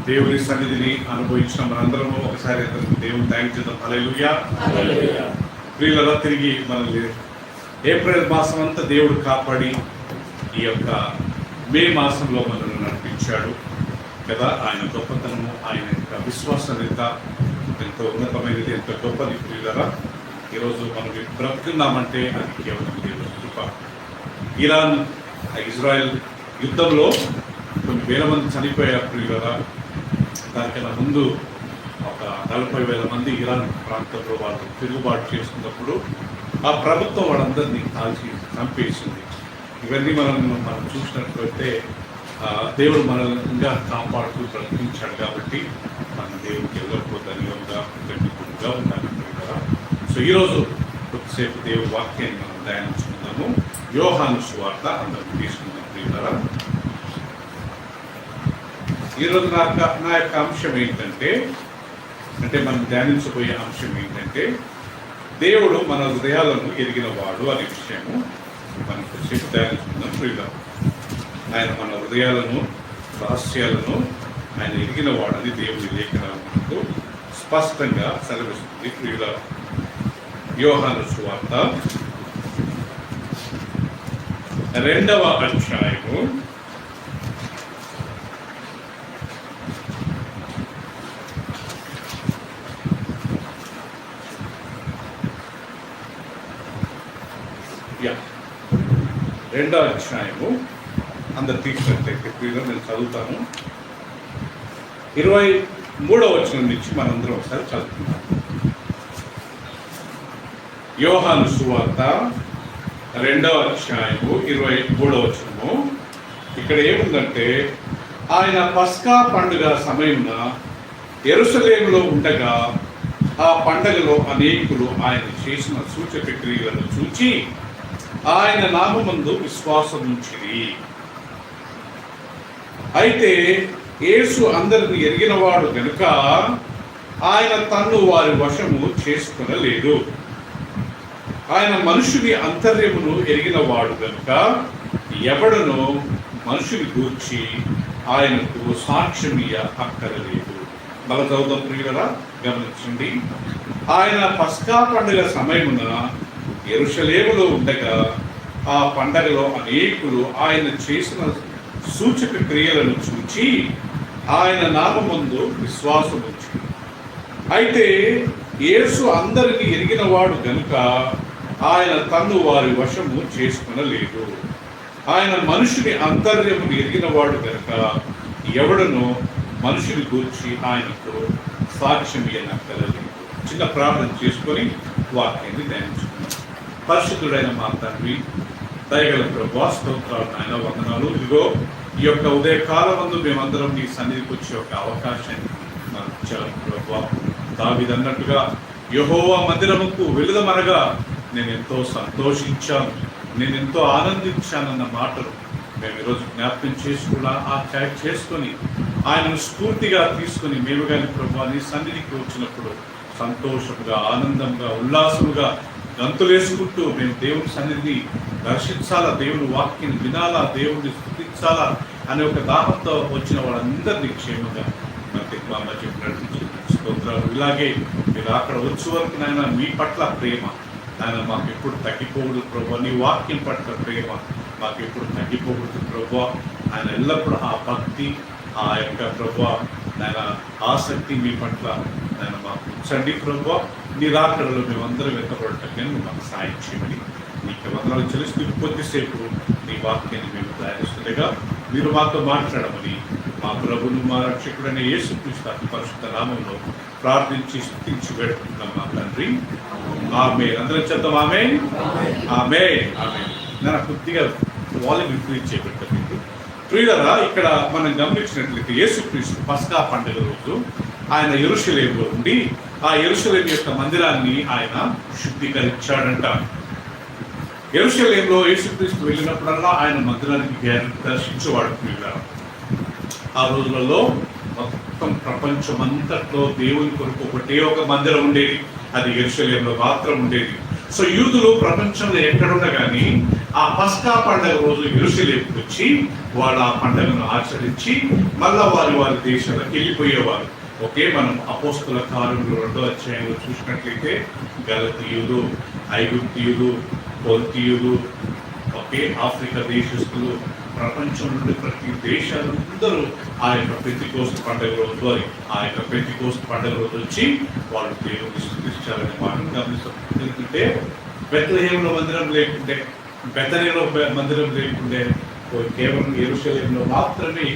దేవుని సన్నిధిని అనుభవించిన మనందరము ఒకసారి దేవుని థ్యాంక్ చేద్దాం. హల్లెలూయా. ప్రియులారా, తిరిగి మనల్ని ఏప్రిల్ మాసం అంతా దేవుడు కాపాడి ఈ యొక్క మే మాసంలో మనల్ని నడిపించాడు కదా. ఆయన గొప్పతనము, ఆయన యొక్క విశ్వాసత ఎంతో ఉన్నతమైనది, ఎంతో గొప్పది. ప్రియులారా, ఈరోజు మనం బ్రతుకున్నామంటే అది కేవలం దేవుని కృప. ఇరాన్ ఇజ్రాయెల్ యుద్ధంలో కొన్ని వేల మంది చనిపోయారు. ప్రియులారా, దానికన్నా ముందు ఒక 40,000 మంది ఇరాన్ ప్రాంతంలో వాళ్ళు తిరుగుబాటు చేసుకున్నప్పుడు ఆ ప్రభుత్వం వాళ్ళందరినీ కాల్చి చంపేసింది. ఇవన్నీ మనం చూసినట్లయితే దేవుడు మనల్ని ఇంకా కాపాడుతూ బ్రతికించాడు కాబట్టి మన దేవుడికి ఎల్లప్పుడూ ధన్యంగా గట్టిగా ఉండాలి కదా. సో ఈరోజు కొద్దిసేపు దేవుడి వాక్యాన్ని మనం ధ్యానించుకుందాము. యోహాను సువార్త అందరం తీసుకుందాం. ప్రియులారా, ఈరోజు నా యొక్క అంశం ఏంటంటే, మనం ధ్యానించబోయే అంశం ఏంటంటే, దేవుడు మన హృదయాలను ఎరిగిన వాడు అనే విషయము మనం కొద్దిసేపు ధ్యానించుకుందాం. ప్రియులారా, ఆయన మన హృదయాలను, రహస్యాలను ఆయన ఎరిగిన వాడని దేవుని లేఖనాలకు స్పష్టంగా సెలవిస్తుంది. ప్రియులారా, యోహాను సువార్త 2వ అధ్యాయము 2వ అధ్యాయము అందరు తీసినట్లయితే ప్రియులారా, నేను చదువుతాను. 23వ వచనం నుంచి మనందరం ఒకసారి చదువుతున్నాం. యోహాను సువార్త 2వ అధ్యాయము 23వ వచనము. ఇక్కడ ఏముందంటే, ఆయన పస్కా పండుగ సమయమున యెరూషలేములో ఉండగా ఆ పండగలో అనేకులు ఆయన చేసిన సూచక క్రియలను చూచి ఆయన నామమందు విశ్వాసం ఉంచిరి. అయితే యేసు అందరిని ఎరిగినవాడు గనుక ఆయన తన్ను వారి వశము చేసుకొనలేదు. ఆయన మనుషుని అంతర్యమును ఎరిగినవాడు గనుక ఎవడనో మనుషుని గూర్చి ఆయనకు సాక్ష్యం అక్కరలేదు. మళ్ళా చదువుదాం ప్రియులారా, గమనించండి. ఆయన పస్కా పండుగ సమయమున యెరూషలేములో ఉండగా ఆ పండగలో అనేకులు ఆయన చేసిన సూచక క్రియలను చూచి ఆయన నామమందు విశ్వాసం ఉంచి. అయితే యేసు అందరినీ ఎరిగినవాడు గనుక ఆయన తన్ను వారి వశము చేసుకొనలేదు. ఆయన మనుషుని అంతర్యమును ఎరిగినవాడు గనుక ఎవడనో మనుషుని గూర్చి ఆయనకు సాక్ష్యం ఇయ్యనక్కరలేదు. చిన్న ప్రార్థన చేసుకొని వాక్యాన్ని ధ్యానించుకున్నాం. పరిశుద్ధుడైన మా తండ్రి, దయగల ప్రభువా, స్తోత్రాలు నాయన, వందనాలు. ఇదిగో ఈ యొక్క ఉదయకాలం ముందు మేమందరం నీ సన్నిధికి వచ్చే ఒక అవకాశాన్ని నాకు ఇచ్చారు ప్రభువా. దావీదు అన్నట్టుగా యెహోవా మందిరముకు వెళుదమనగా నేను ఎంతో సంతోషించాను, నేను ఎంతో ఆనందించానన్న మాటలు మేము ఈరోజు జ్ఞాపకం చేసుకొని ఆయనను స్ఫూర్తిగా తీసుకొని మేము కానీ ప్రభువా నీ సన్నిధికి వచ్చినప్పుడు సంతోషంగా, ఆనందంగా, ఉల్లాసముగా గంతులేసుకుంటూ మేము దేవుని సన్నిధిని దర్శించాలా, దేవుని వాక్యాన్ని వినాలా, దేవుడిని స్తుతించాలా అనే ఒక దాహంతో వచ్చిన వాళ్ళందరినీ క్షేమంగా చెప్పినట్టు స్తోత్రాలు. ఇలాగే మీరు అక్కడ వచ్చే వరకు నాయన మీ పట్ల ప్రేమ నాయన మాకు ఎప్పుడు తగ్గిపోకూడదు ప్రభు. నీ వాక్యం పట్ల ప్రేమ మాకు ఎప్పుడు తగ్గిపోకూడదు ప్రభు. ఆయన ఎల్లప్పుడూ ఆ భక్తి, ఆ యొక్క ప్రభు నాయన ఆసక్తి మీ పట్ల నాయన మాకు ఉంచండి ప్రభు. నీ రాకడలో మేమందరం ఎత్తపడటం మాకు సాయం చేయమని నీకు వందనాలు చెల్లిస్తూ కొద్దిసేపు నీ వాక్యాన్ని మేము తయారిస్తుండగా మీరు మాతో మాట్లాడమని మా ప్రభును, మా రక్షకుడైన యేసుక్రీస్తు అతి పరిశుద్ధ నామంలో ప్రార్థించి స్తుతించి పెడుతున్నాం మా తండ్రి. ఆమేన్. అందరం చెప్తాం ఆమేన్, ఆమేన్, ఆమేన్. నేను కొద్దిగా వాల్యూమ్ ఇంక్రీజ్ చేయబెట్టాను. ప్రియులారా, ఇక్కడ మనం గమనించినట్లయితే యేసుక్రీస్తు పస్కా పండుగ రోజు ఆయన యెరూషలేములో ఉండి ఆ యెరూషలేము యొక్క మందిరాన్ని ఆయన శుద్ధీకరించాడంట. యెరూషలేములో యేసుక్రీస్తు వెళ్ళినప్పుడల్లా ఆయన మందిరానికి దర్శించేవాడు. ప్రియులారా, ఆ రోజులలో మొత్తం ప్రపంచం అంతట్లో దేవుని కొరకు ఒకటే ఒక మందిరం ఉండేది, అది యెరూషలేములో మాత్రం ఉండేది. సో యూదులు ప్రపంచంలో ఎక్కడున్నా కానీ ఆ పస్కా పండుగ రోజు యెరూషలేముకు వచ్చి వాళ్ళు ఆ పండుగను ఆచరించి మళ్ళా వారి దేశాలకు వెళ్ళిపోయేవారు. ఓకే, మనం అపోస్తల కార్యములు 2వ అధ్యాయంలో చూసినట్లయితే గలతీయులు, ఐగుప్తీయులు, పొంతీయులు, ఓకే, ఆఫ్రికా దేశస్తులు, ప్రపంచం నుండి ప్రతి దేశాలందరూ ఆ యొక్క పెంతెకోస్తు పండుగ రోజు వచ్చి వాళ్ళు దేవుని స్తుతించాలని మనం గమనిస్తాం. ఎందుకంటే బెత్లెహేములో మందిరం లేకుంటే, బెతనీలో మందిరం లేకుంటే, కేవలం యెరూషలేములో మాత్రమే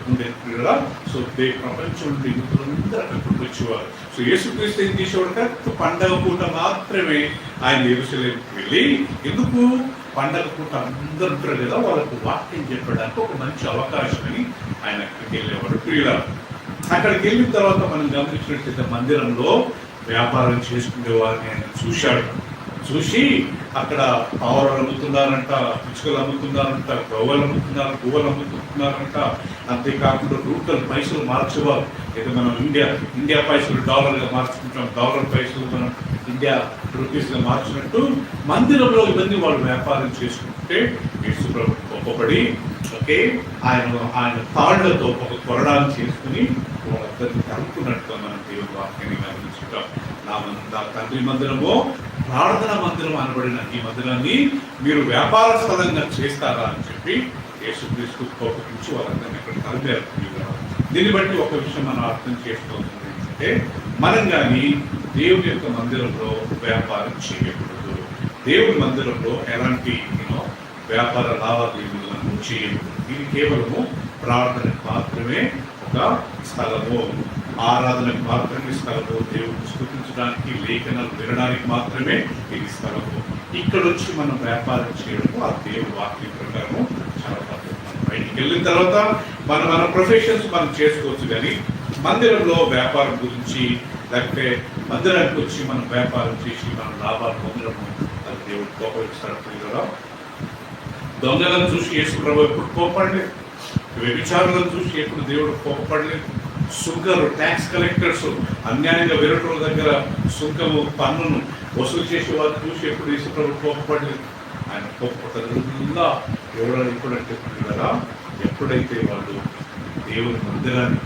ఉండేది కదా. సో ప్రపంచం నుండి యూదులందరూ అక్కడికి వచ్చేవారు. సో యేసుక్రీస్తు ఏం చేసేవాడు? కరెక్ట్ పండగ పూట మాత్రమే ఆయన యెరూషలేముకి వెళ్ళి, ఎందుకు పండగ పూట అందరూ ఉంటారు కదా, వాళ్ళకు వాక్యం చెప్పడానికి ఒక మంచి అవకాశం అని ఆయన అక్కడికి వెళ్ళేవాడు. ప్రియులారా, అక్కడికి వెళ్ళిన తర్వాత మనం గమనించినట్లయితే మందిరంలో వ్యాపారం చేసుకునే వారిని ఆయన చూసి అక్కడ పావురాలు అమ్ముతున్నారంట, పిచ్చుకలు అమ్ముతున్నారంట, పువ్వులు అమ్ముతున్నారంట. అంతేకాకుండా రూపాయలు పైసలు మార్చేవారు. ఏదో మనం ఇండియా పైసలు డాలర్గా మార్చుకుంటాం, డాలర్ పైసలు మనం ఇండియా రూపీస్గా మార్చినట్టు మందిరంలో ఇవన్నీ వాళ్ళు వ్యాపారం చేసుకుంటే యేసుప్రభు గొప్పపడి, ఓకే, ఆయన తాళ్లతో ఒక కొరడాన్ని చేసుకుని వాళ్ళందరినీ కలుపుకున్నట్టుగా మనం దేవుని వాక్యాన్ని గమనించుకుంటాం. నా తండ్రి మందిరమో ప్రార్థన మందిరం అనబడిన ఈ మందిరాన్ని మీరు వ్యాపార స్థలంగా చేస్తారా అని చెప్పి యేసుక్రీస్తు కోపగించి వాళ్ళందరినీ ఇక్కడ కలిపారు. దీన్ని బట్టి ఒక విషయం మనం అర్థం చేసుకోవాల్సింది ఏంటంటే, మనం కానీ దేవుని యొక్క మందిరంలో వ్యాపారం చేయకూడదు. దేవుని మందిరంలో ఎలాంటి వ్యాపార లావాదేవీలను చేయకూడదు. ఇది కేవలము ప్రార్థనకు మాత్రమే ఒక స్థలము, ఆరాధనకు మాత్రమే స్థలము, దేవుడిని స్తుతించడానికి, లేఖనాలు వినడానికి మాత్రమే ఇది స్థలము. ఇక్కడ వచ్చి మనం వ్యాపారం చేయడము ఆ దేవుడి వాక్యం ప్రకారము చాలా తప్పు. బయటికి వెళ్ళిన తర్వాత మన ప్రొఫెషన్స్ మనం చేసుకోవచ్చు, కానీ మందిరంలో వ్యాపారం గురించి, లేకపోతే మందిరానికి వచ్చి మనం వ్యాపారం చేసి మనం లాభాలు పొందడము అది దేవుడు కోపగిస్తాడు కదా. దొంగలను చూసి యేసు ప్రభు ఎప్పుడు కోపడలేదు, వ్యభిచారులను చూసి ఎప్పుడు దేవుడు కోపపడలేదు. సుంకరు, ట్యాక్స్ కలెక్టర్స్, అన్యాయంగా వేరొకల దగ్గర సుంకము పన్నును వసూలు చేసే వారిని చూసి ఎప్పుడు యేసు ప్రభు కోపపడలేదు. ఆయన కోపపడకుండా ఎవరు ఎప్పుడంటే కదా, ఎప్పుడైతే వాళ్ళు దేవుని మందిరాన్ని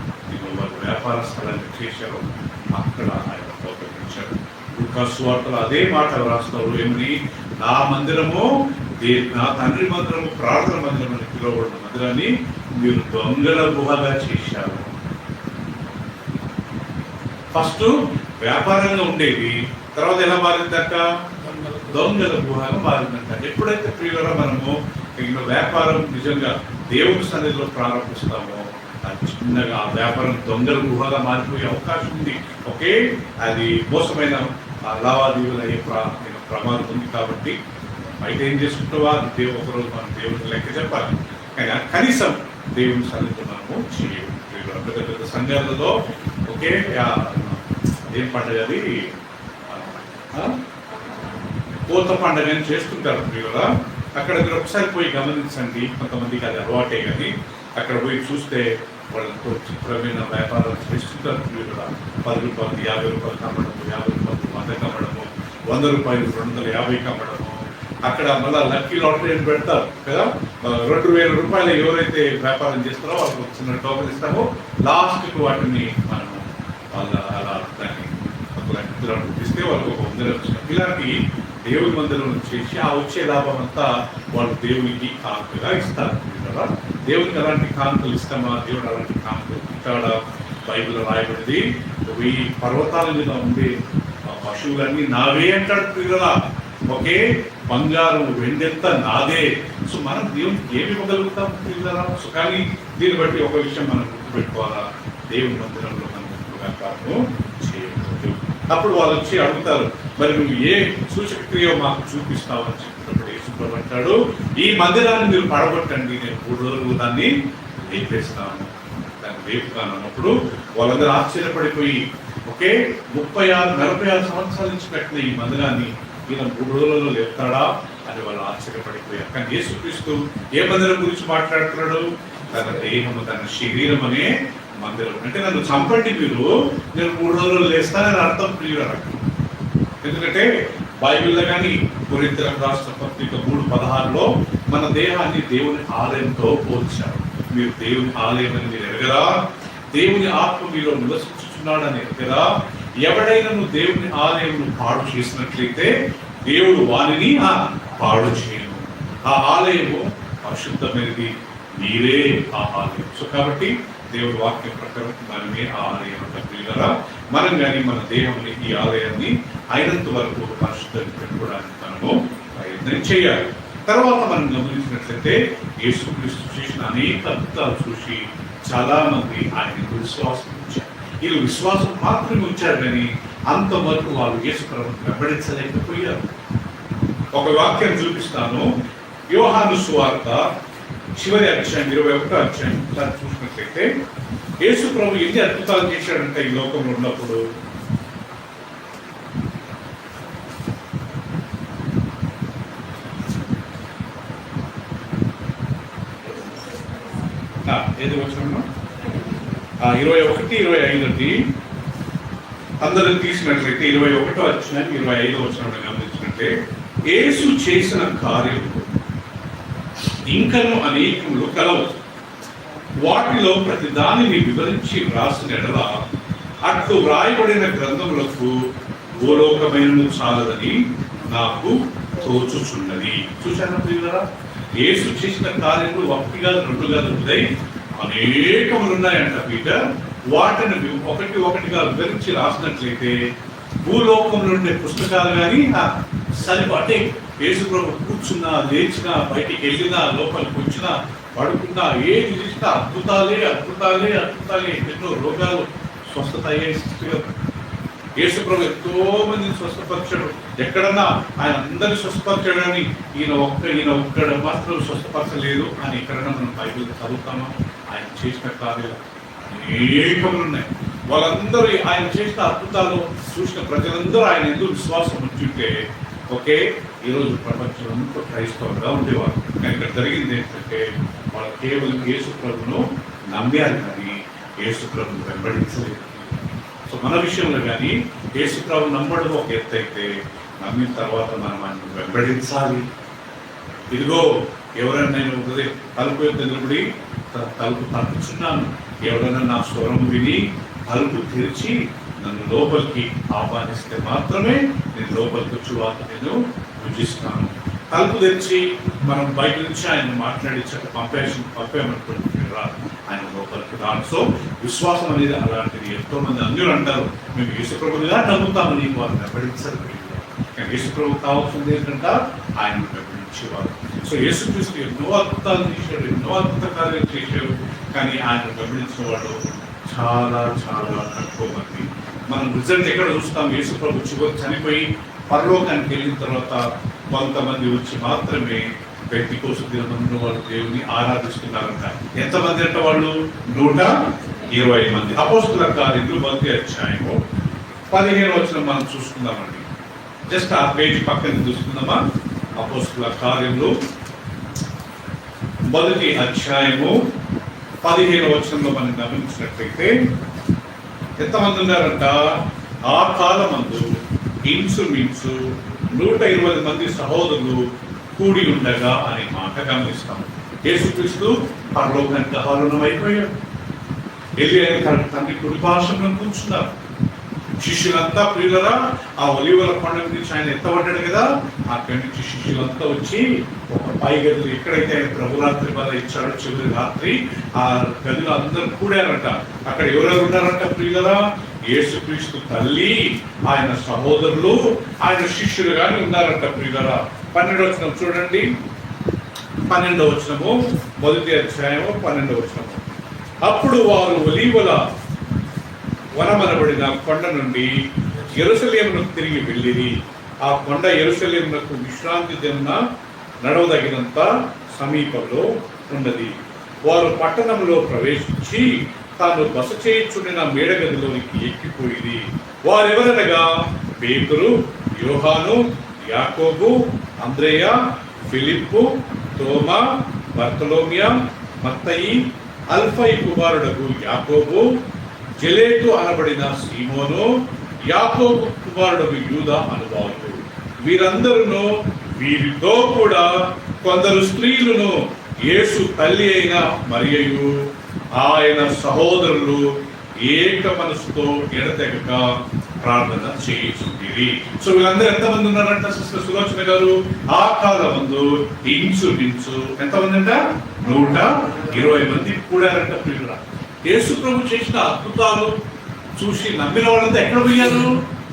వాళ్ళు వ్యాపార స్థలాన్ని చేశారో అక్కడ ఆయన కోపగించారు. లూకాసు సువార్తలో అదే మాట రాస్తారు, ఏమని, నా మందిరము, నా తండ్రి మందిరము, ప్రార్థన మందిరం అని పిలువబడిన మందిరాన్ని మీరు దొంగల గుహగా చేశారు. ఫస్ట్ వ్యాపారంగా ఉండేది, తర్వాత ఎలా మారిందట? దొంగల గుహగా మారిందంట. ఎప్పుడైతే ప్రియులరా మనము వ్యాపారం నిజంగా దేవుని సన్నిధిలో ప్రారంభిస్తామో అది చిన్నగా ఆ వ్యాపారం దొంగల గుహగా మారిపోయే అవకాశం ఉంది. ఓకే, అది మోసమైన లావాదేవీలు అయ్యే ప్రమాదం ఉంది. కాబట్టి బయట ఏం చేసుకుంటావా ఒకరోజు మనం దేవుడికి లెక్క చెప్పాలి, కానీ కనీసం దేవుని సన్నిధిలో మనము చేయము. పెద్ద పెద్ద సంఘాలలో ఓకే, ఏం పండుగ అది, కోత పండుగ అని చేస్తుంటారు ప్రియులా. అక్కడ మీరు ఒకసారి పోయి గమనించండి, కొంతమందికి అది అలవాటే, కానీ అక్కడ పోయి చూస్తే వాళ్ళతో చిత్రమైన వ్యాపారాలు చేస్తుంటారు ప్రియులా. 10 రూపాయలు 50 రూపాయలు కమ్మడము, 50 రూపాయలు 100 కమ్మడము, 100 రూపాయలు 250 కమ్మడము. అక్కడ మళ్ళీ లక్కీ లాటరీ అని పెడతారు కదా, 2000 రూపాయలు ఎవరైతే వ్యాపారం చేస్తారో వాళ్ళకి చిన్న టోకెన్ ఇస్తామో, లాస్ట్కి వాటిని మనము వాళ్ళ అలా దాన్ని ఇస్తే వాళ్ళకి ఒక 100 వచ్చిన ఇలాంటి దేవుని మందిరం చేసి ఆ వచ్చే లాభం అంతా వాళ్ళు దేవునికి కానుకగా ఇస్తారు కదా. దేవునికి అలాంటి కానుకలు ఇస్తామా? దేవుడు అలాంటి కానుకలు ఇస్తాడా? బైబిల్లో రాయబడింది, 1000 పర్వతాల మీద ఉండే పశువులన్నీ నావే అంటాడు కదా. ఒకే బంగారం వెండెంత నాదే. సో మనం దేవునికి ఏమి ఇవ్వగలుగుతాం పిల్లరా? సో కానీ దీన్ని బట్టి ఒక విషయం మనం గుర్తుపెట్టుకోవాలా, దేవుని మందిరంలో మనం వ్యాపారము చేయకూడదు. అప్పుడు వాళ్ళు వచ్చి అడుగుతారు, మరి నువ్వు ఏ సూచక క్రియ మాకు చూపిస్తావు అని చెప్పినప్పుడు యేసుప్రభువు అంటాడు, ఈ మందిరాన్ని మీరు పడగొట్టండి, నేను 3 రోజులు దాన్ని లేపేస్తాను, దాన్ని లేపుతాను అన్నప్పుడు వాళ్ళందరూ ఆశ్చర్యపడిపోయి, ఓకే 46 సంవత్సరాల నుంచి కట్టిన ఈ మందిరాన్ని ఈయన 3 రోజులలో లేపుతాడా అని వాళ్ళు ఆశ్చర్యపడిపోయారు. కానీ యేసుక్రీస్తు ఏ మందిరం గురించి మాట్లాడుతున్నాడు? తన దేహము, తన శరీరం అనే మందిరం. అంటే నన్ను చంపండి మీరు, నేను 3 రోజులు లేస్తానని అర్థం ప్రియుడు. ఎందుకంటే బైబిల్లో కానీ కొరింథీయులకు రాసిన పత్రిక 3:16లో మన దేహాన్ని దేవుని ఆలయంతో పోల్చారు. మీరు దేవుని ఆలయం అని మీరు ఎరగరా? దేవుని ఆత్మ మీలో నివసించుచున్నాడని ఎరగరా? ఎవడైనా దేవుని ఆలయం పాడు చేసినట్లయితే దేవుడు వానిని పాడు చేయను. ఆ ఆలయము పరిశుద్ధమైనది, మీరే ఆ ఆలయం. సో కాబట్టి దేవుడి వాక్యం ప్రకారం మనమే ఆ ఆలయం ప్రియులారా. మనం కానీ మన దేవుని ఈ ఆలయాన్ని అయినంత వరకు పరిశుద్ధంగా పెట్టుకోవడానికి మనము ప్రయత్నం చేయాలి. తర్వాత మనం గమనించినట్లయితే యేసుక్రీస్తు చేసిన అనేక అద్భుతాలు చూసి చాలా మంది ఆయనకు విశ్వాసం ఉంచారు. వీళ్ళు విశ్వాసం మాత్రమే ఉంచారు కానీ అంతవరకు వాళ్ళు యేసు ప్రభువును వెంబడించలేకపోయారు. ఒక వాక్యం చూపిస్తాను. యోహాను సువార్త చివరి అధ్యాయం 21వ అధ్యాయం ఒకసారి చూసినట్లయితే యేసు ప్రభు ఎన్ని అద్భుతాలు చేశాడంటే ఈ లోకంలో ఉన్నప్పుడు. ఏది వచ్చిన 21, 25 అందరూ తీసినట్లయితే 21వ అధ్యాయం 25వ వచనం గమనించినట్టే యేసు చేసిన కార్యములు ఇంకను అనేకములు కలవు. వాటిలో ప్రతి దానిని వివరించి వ్రాసిన ఎడల అట్లు వ్రాయబడిన గ్రంథములకు భూలోకమైనను చాలదని నాకు తోచుచున్నది. చూశాను ప్రియులారా, యేసు చేసిన కార్యములు 1 కాదు 2 కాదు అనేకములు ఉన్నాయంట పీటర్. వాటిని ఒకటిగా వివరించి రాసినట్లయితే భూలోకంలో ఉండే పుస్తకాలు కానీ సరిపడే యేసు ప్రభు కూర్చున్నా, లేచినా, బయటికి వెళ్ళినా, లోపలికి వచ్చినా, పడుకున్నా, ఏది చూసినా అద్భుతాలే. ఎన్నో రోగాలు స్వస్థత అయ్యాయి. యేసు ప్రభు ఎంతో మందిని స్వస్థపరిచాడు. ఎక్కడన్నా ఆయన అందరినీ స్వస్థపరిచాడు కానీ ఈయన ఒక్కడ మాత్రం స్వస్థపరచలేదు అని ఎక్కడన్నా మనం బైబిల్ చదువుతామా? ఆయన చేసిన కార్యాలు అనేకములు ఉన్నాయి. వాళ్ళందరూ ఆయన చేసిన అద్భుతాలు చూసిన ప్రజలందరూ ఆయన ఎందుకు విశ్వాసం ఉంచుంటే ఓకే ఈరోజు ప్రపంచంలో క్రైస్తవులుగా ఉండేవారు. కానీ ఇక్కడ జరిగింది ఏంటంటే వాళ్ళు కేవలం యేసు ప్రభును నమ్మారు కానీ యేసు ప్రభును వెంబడించలేదు. సో మన విషయంలో కానీ యేసు ప్రభు నమ్మడం ఒక ఎత్తు అయితే నమ్మిన తర్వాత మనం ఆయన వెంబడించాలి. ఇదిగో ఎవరైనా నేను ఉదయం తలుపు యొక్క నిలబడి తలుపు తప్పుచున్నాను, ఎవరైనా నా స్వరం విని తలుపు తెరిచి నన్ను లోపలికి ఆహ్వానిస్తే మాత్రమే నేను లోపలికి వచ్చి వాటిని నేను పూజిస్తాను. తలుపు తెరిచి మనం బయట నుంచి ఆయన మాట్లాడించాక పంపేమనుకుంటున్నారా ఆయన లోపలికి రాను. సో విశ్వాసం అనేది అలాంటిది. ఎంతో మంది అందరూ అంటారు మేము యేసుప్రభుగా నమ్ముతామని, వారు వెంబడించారు. కానీ యేసుప్రభు కావాల్సింది ఏంటంటే ఆయన వెంబడించేవారు. సో యేసుక్రీస్తు ఎన్నో అద్భుతాలు చేశాడు, ఎన్నో అద్భుత కార్యాలు చేశాడు, కానీ ఆయన వెంబడించిన వాడు చాలా తక్కువ మంది. మనం రిజల్ట్ ఎక్కడ చూస్తాం? యేసు ప్రభు చివరి చనిపోయి పరలోకానికి వెళ్ళిన తర్వాత కొంతమంది వచ్చి మాత్రమే పెంతెకోస్తు దినమందు వాళ్ళు దేవుని ఆరాధిస్తున్నారంట. ఎంతమంది అంటే వాళ్ళు 120 మంది. అపోస్తలుల కార్యములు 1వ అధ్యాయము 15వ వచనం మనం చూసుకుందామండి. జస్ట్ ఆ పేజీ పక్కన చూసుకుందామా? అపోస్తలుల కార్యములు 1వ అధ్యాయము 15వ వచనంలో మనం గమనించినట్లయితే ఎంతమంది ఉన్నారంట? ఆ కాలమందు ఇంచుమించు 120 మంది సహోదరులు కూడి ఉండగా అనే మాట గమనిస్తాం. యేసుక్రీస్తు పరలోకానికి ఆరోహణమైపోయాడు. వెళ్ళి ఆయన తండ్రి కుడి పార్శ్వంలో కూర్చున్నారు. శిష్యులంతా ప్రియులరా ఆ ఒలీవల కొండ నుంచి ఆయన ఎత్తబడ్డాడు కదా, అక్కడి నుంచి శిష్యులంతా వచ్చి ఒక పై గదిలో ఎక్కడైతే ఆయన ప్రభురాత్రి బల ఇచ్చాడో చివరి రాత్రి ఆ గదిలో అందరూ కూడారంట. అక్కడ ఎవరెవరు ఉన్నారంట ప్రియులరా? యేసుక్రీస్తు తల్లి, ఆయన సహోదరులు, ఆయన శిష్యులు కానీ ఉన్నారంట ప్రియులరా. 12వ వచనం చూడండి. 12వ వచనము 1వ అధ్యాయము 12వ వచనము. అప్పుడు వారు ఒలీవల వనమనబడిన కొండ నుండి యెరూషలేమునకు తిరిగి వెళ్ళిరి. ఆ కొండ యెరూషలేమునకు విశ్రాంతి దిన నడవదగినంత సమీపంలో ఉన్నది. వారు పట్టణంలో ప్రవేశించి తాను బస చేయించుండిన మేడగదిలోనికి ఎక్కిపోయింది. వారెవరనగా పేతురు, యోహాను, యాకోబు, అంద్రేయ, ఫిలిప్పు, తోమా, బర్తలోమ్య, మత్తయి, అల్ఫయి కుమారుడగు యాకోబు, జెలేటు అనబడిన సీమోను, యాకోబు కుమారుడగు యూదా అనువాడు. వీరందరూ వీరితో కూడా కొందరు స్త్రీలను యేసు తల్లి అయిన మరియయు ఆయన సహోదరులు ఏక మనసుతో ఎడతెగక ప్రార్థన చేయించుంది. సో వీళ్ళందరూ ఎంతమంది ఉన్నారంట సిస్టర్ సులోచన గారు? ఆ కాలమందు ఇంచుమించు ఎంతమంది అంట? 120 మంది కూడారంట ప్రియుల. యేసు ప్రభు చేసిన అద్భుతాలు చూసి నమ్మిన వాళ్ళంతా ఎక్కడ పోయారు?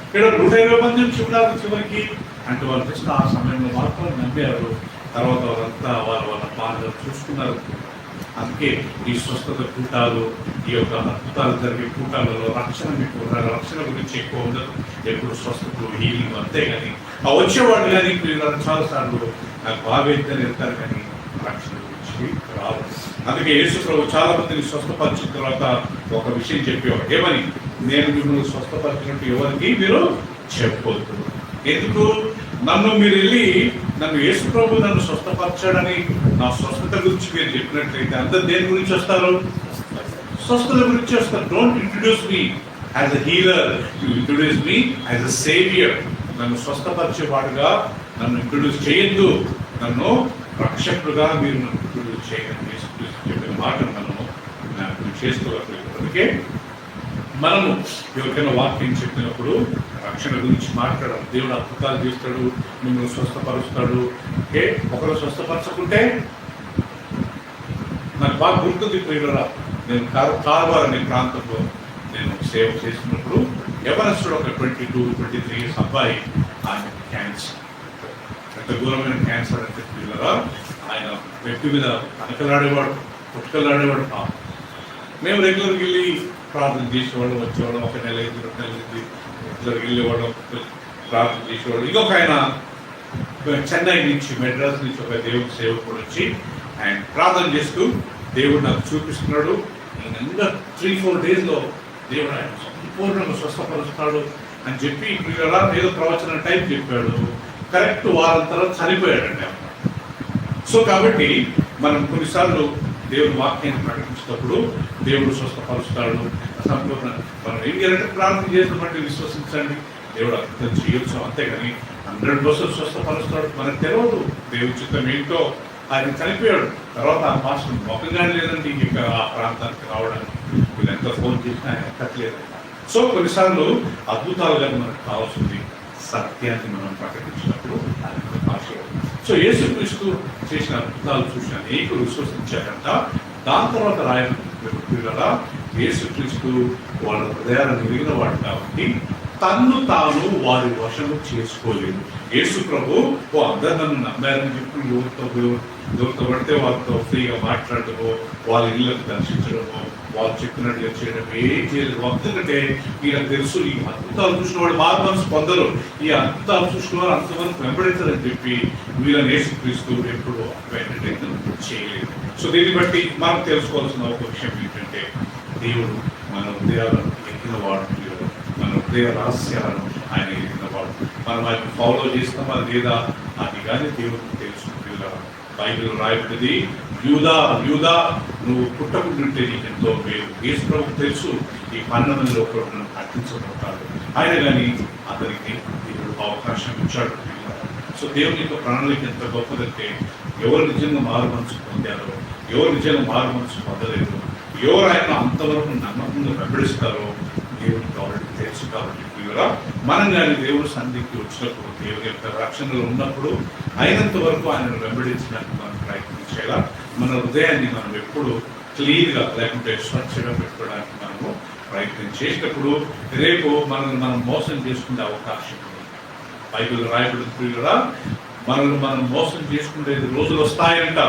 ఇక్కడ 120 మంది నుంచి ఉన్నారు చివరికి. అంటే వాళ్ళు జస్ట్ ఆ సమయంలో మాత్రం నమ్మారు. తర్వాత వాళ్ళంతా వాళ్ళ పాలన చూసుకున్నారు. అందుకే ఈ స్వస్థత కూటాలు, ఈ యొక్క అద్భుతాలు జరిగే కూటాలలో రక్షణ గురించి ఎక్కువ ఉండదు. ఎప్పుడు స్వస్థతలు, హీలింగ్ అంతే. కానీ ఆ వచ్చేవాళ్ళు కానీ చాలా సార్లు నాకు బాగైందని వెళ్తారు, కానీ రక్షణ గురించి రాదు. అందుకే యేసు ప్రభు చాలా మందిని స్వస్థపరిచిన తర్వాత ఒక విషయం చెప్పేవాడు. ఏమని? నేను మిమ్మల్ని స్వస్థపరిచినట్టు ఎవరికి మీరు చెప్పొద్దు. ఎందుకు? నన్ను మీరు వెళ్ళి నన్ను యేసు ప్రభు నన్ను స్వస్థపరచాడని నా స్వస్థత గురించి మీరు చెప్పినట్లయితే అందరు దేని గురించి వస్తారు? స్వస్థత గురించి వస్తారు. Don't introduce me as a healer, you introduce me as a saviour. నన్ను స్వస్థపరిచేవాడుగా నన్ను ఇంట్రడ్యూస్ చేయొద్దు, నన్ను రక్షకుడుగా మీరు నన్ను ఇంట్రడ్యూస్ చేయండి చెప్పిన మాటను మనము చేసుకోగలుగుతాం. అందుకే మనము ఎవరికైనా వాక్యం చెప్పినప్పుడు రక్షణ గురించి మాట్లాడాలి. దేవుడు అద్భుతాలు చేస్తాడు, మిమ్మల్ని స్వస్థపరుస్తాడు. ఓకే, ఒకరు స్వస్థపరచకుంటే నాకు బాగా గుర్తుంది ప్రియులరా, నేను కారవార అనే ప్రాంతంలో నేను సేవ చేసినప్పుడు యవనస్తుడు ఒక 22-23 ఇయర్స్ అబ్బాయి, ఆయన క్యాన్సర్, ఎంత ఘోరమైన క్యాన్సర్ అంటే ప్రియులరా, ఆయన వ్యక్తి మీద కనకలాడేవాడు, పుట్టుకలాడేవాడు. మేము రెగ్యులర్గా వెళ్ళి ప్రార్థన చేసేవాళ్ళం, వచ్చేవాళ్ళం. 1 నెల 2 నెలలు రెగ్యులర్గా వెళ్ళేవాళ్ళం, ప్రార్థన చేసేవాళ్ళం. ఇంకొక ఆయన చెన్నై నుంచి, మెడ్రాస్ నుంచి ఒక దేవుడి సేవకుడు వచ్చి ఆయన ప్రార్థన చేస్తూ దేవుడు నాకు చూపిస్తున్నాడు, ఇంకా 3-4 డేస్లో దేవుడు ఆయన సంపూర్ణంగా స్వస్థపరుస్తాడు అని చెప్పి ఇలా ఏదో ప్రవచన టైం చెప్పాడు. కరెక్ట్ వారం తర్వాత చనిపోయాడండి. సో కాబట్టి మనం కొన్నిసార్లు దేవుని వాక్యాన్ని ప్రకటించినప్పుడు దేవుడు స్వస్థపరుస్తాడు సంపూర్ణ. మనం ఏం చేయాలంటే ప్రార్థన చేసినటువంటి విశ్వసించండి, దేవుడు అర్థం చేయొచ్చు. అంతేగాని 100% స్వస్థపరుస్తాడు మనకు తెలియదు. దేవుడి చిత్తం ఏంటో. ఆయన చనిపోయాడు తర్వాత ఆ మాస్టర్ మొక్కగా లేదండి ఇంకా ఆ ప్రాంతానికి రావడానికి. వీళ్ళు ఎంత ఫోన్ చేసినా ఆయన ఎక్కట్లేదండి. సో కొన్నిసార్లు అద్భుతాలుగా మనకు కావాల్సింది సత్యాన్ని మనం ప్రకటించినప్పుడు ఆయన ఆశీర్వాదం. సో యేసుక్రీస్తు చేసిన అద్భుతాలు చూసిన అనేకులు విశ్వసించారంట. దాని తర్వాత రాయల యేసుక్రీస్తు వాళ్ళ హృదయాలను ఎరిగిన వాడు కాబట్టి తన్ను తాను వారి వశము చేసుకోలేదు. యేసు ప్రభు అందరు నన్ను నమ్మారని చెప్పి ఎవరితో పడితే వాళ్ళతో ఫ్రీగా మాట్లాడటమో, వాళ్ళ ఇళ్ళకు దర్శించడమో, వాళ్ళు చెప్పినట్టుగా చేయడం ఏం చేయలేదు. ఎందుకంటే ఈయన తెలుసు, ఈ అద్భుతాలు చూసిన వాడు మారు మనసు పొందరు, ఈ అద్భుతాలు చూసిన వారు అంతవరకు వెంబడించారని చెప్పి వీళ్ళని యేసుక్రీస్తు ఎప్పుడు చేయలేదు. సో దీన్ని బట్టి మనం తెలుసుకోవాల్సిన ఒక విషయం ఏంటంటే దేవుడు మన హృదయాలను ఎక్కిన వాడు, మన హృదయ రహస్యాలను ఆయన ఎరిగిన వాడు. మనం ఆయన ఫాలో చేస్తామా లేదా అది కానీ దేవుడికి తెలుసు. బైబిల్ రాయబడింది, యూదా యూదా నువ్వు పుట్టకుంటుంటే నీకు ఎంతో మేలు. యేసు ప్రభువుకు తెలుసు ఈ 12 మందిలో ఒకరు అర్థించబడతాడు. ఆయన కానీ అతనికి దేవుడు అవకాశం ఇచ్చాడు. సో దేవుని యొక్క ప్రణాళిక ఎంత గొప్పదంటే ఎవరు నిజంగా మారు మనసు పొందారో, ఎవరు నిజంగా మారు మనసు పొందలేదు, ఎవరు ఆయన అంతవరకు నమ్మకంగా వెంబడిస్తారో దేవుడికి ఆల్రెడీ తెలుసు. కాబట్టి మనం కానీ దేవుడు సన్నిధికి వచ్చినప్పుడు, దేవుని యొక్క రక్షణలో ఉన్నప్పుడు అయినంత వరకు ఆయనను వెంబడించడానికి మనం ప్రయత్నించేలా మన హృదయాన్ని మనం ఎప్పుడు క్లీన్గా లేకుంటే స్వచ్ఛగా పెట్టుకోవడానికి మనము ప్రయత్నం చేసినప్పుడు రేపు మనల్ని మనం మోసం చేసుకునే అవకాశం ఉంది. బైబిల్ రాయబడిన ప్రియులరా, మనల్ని మనం మోసం చేసుకునే రోజులు వస్తాయంట.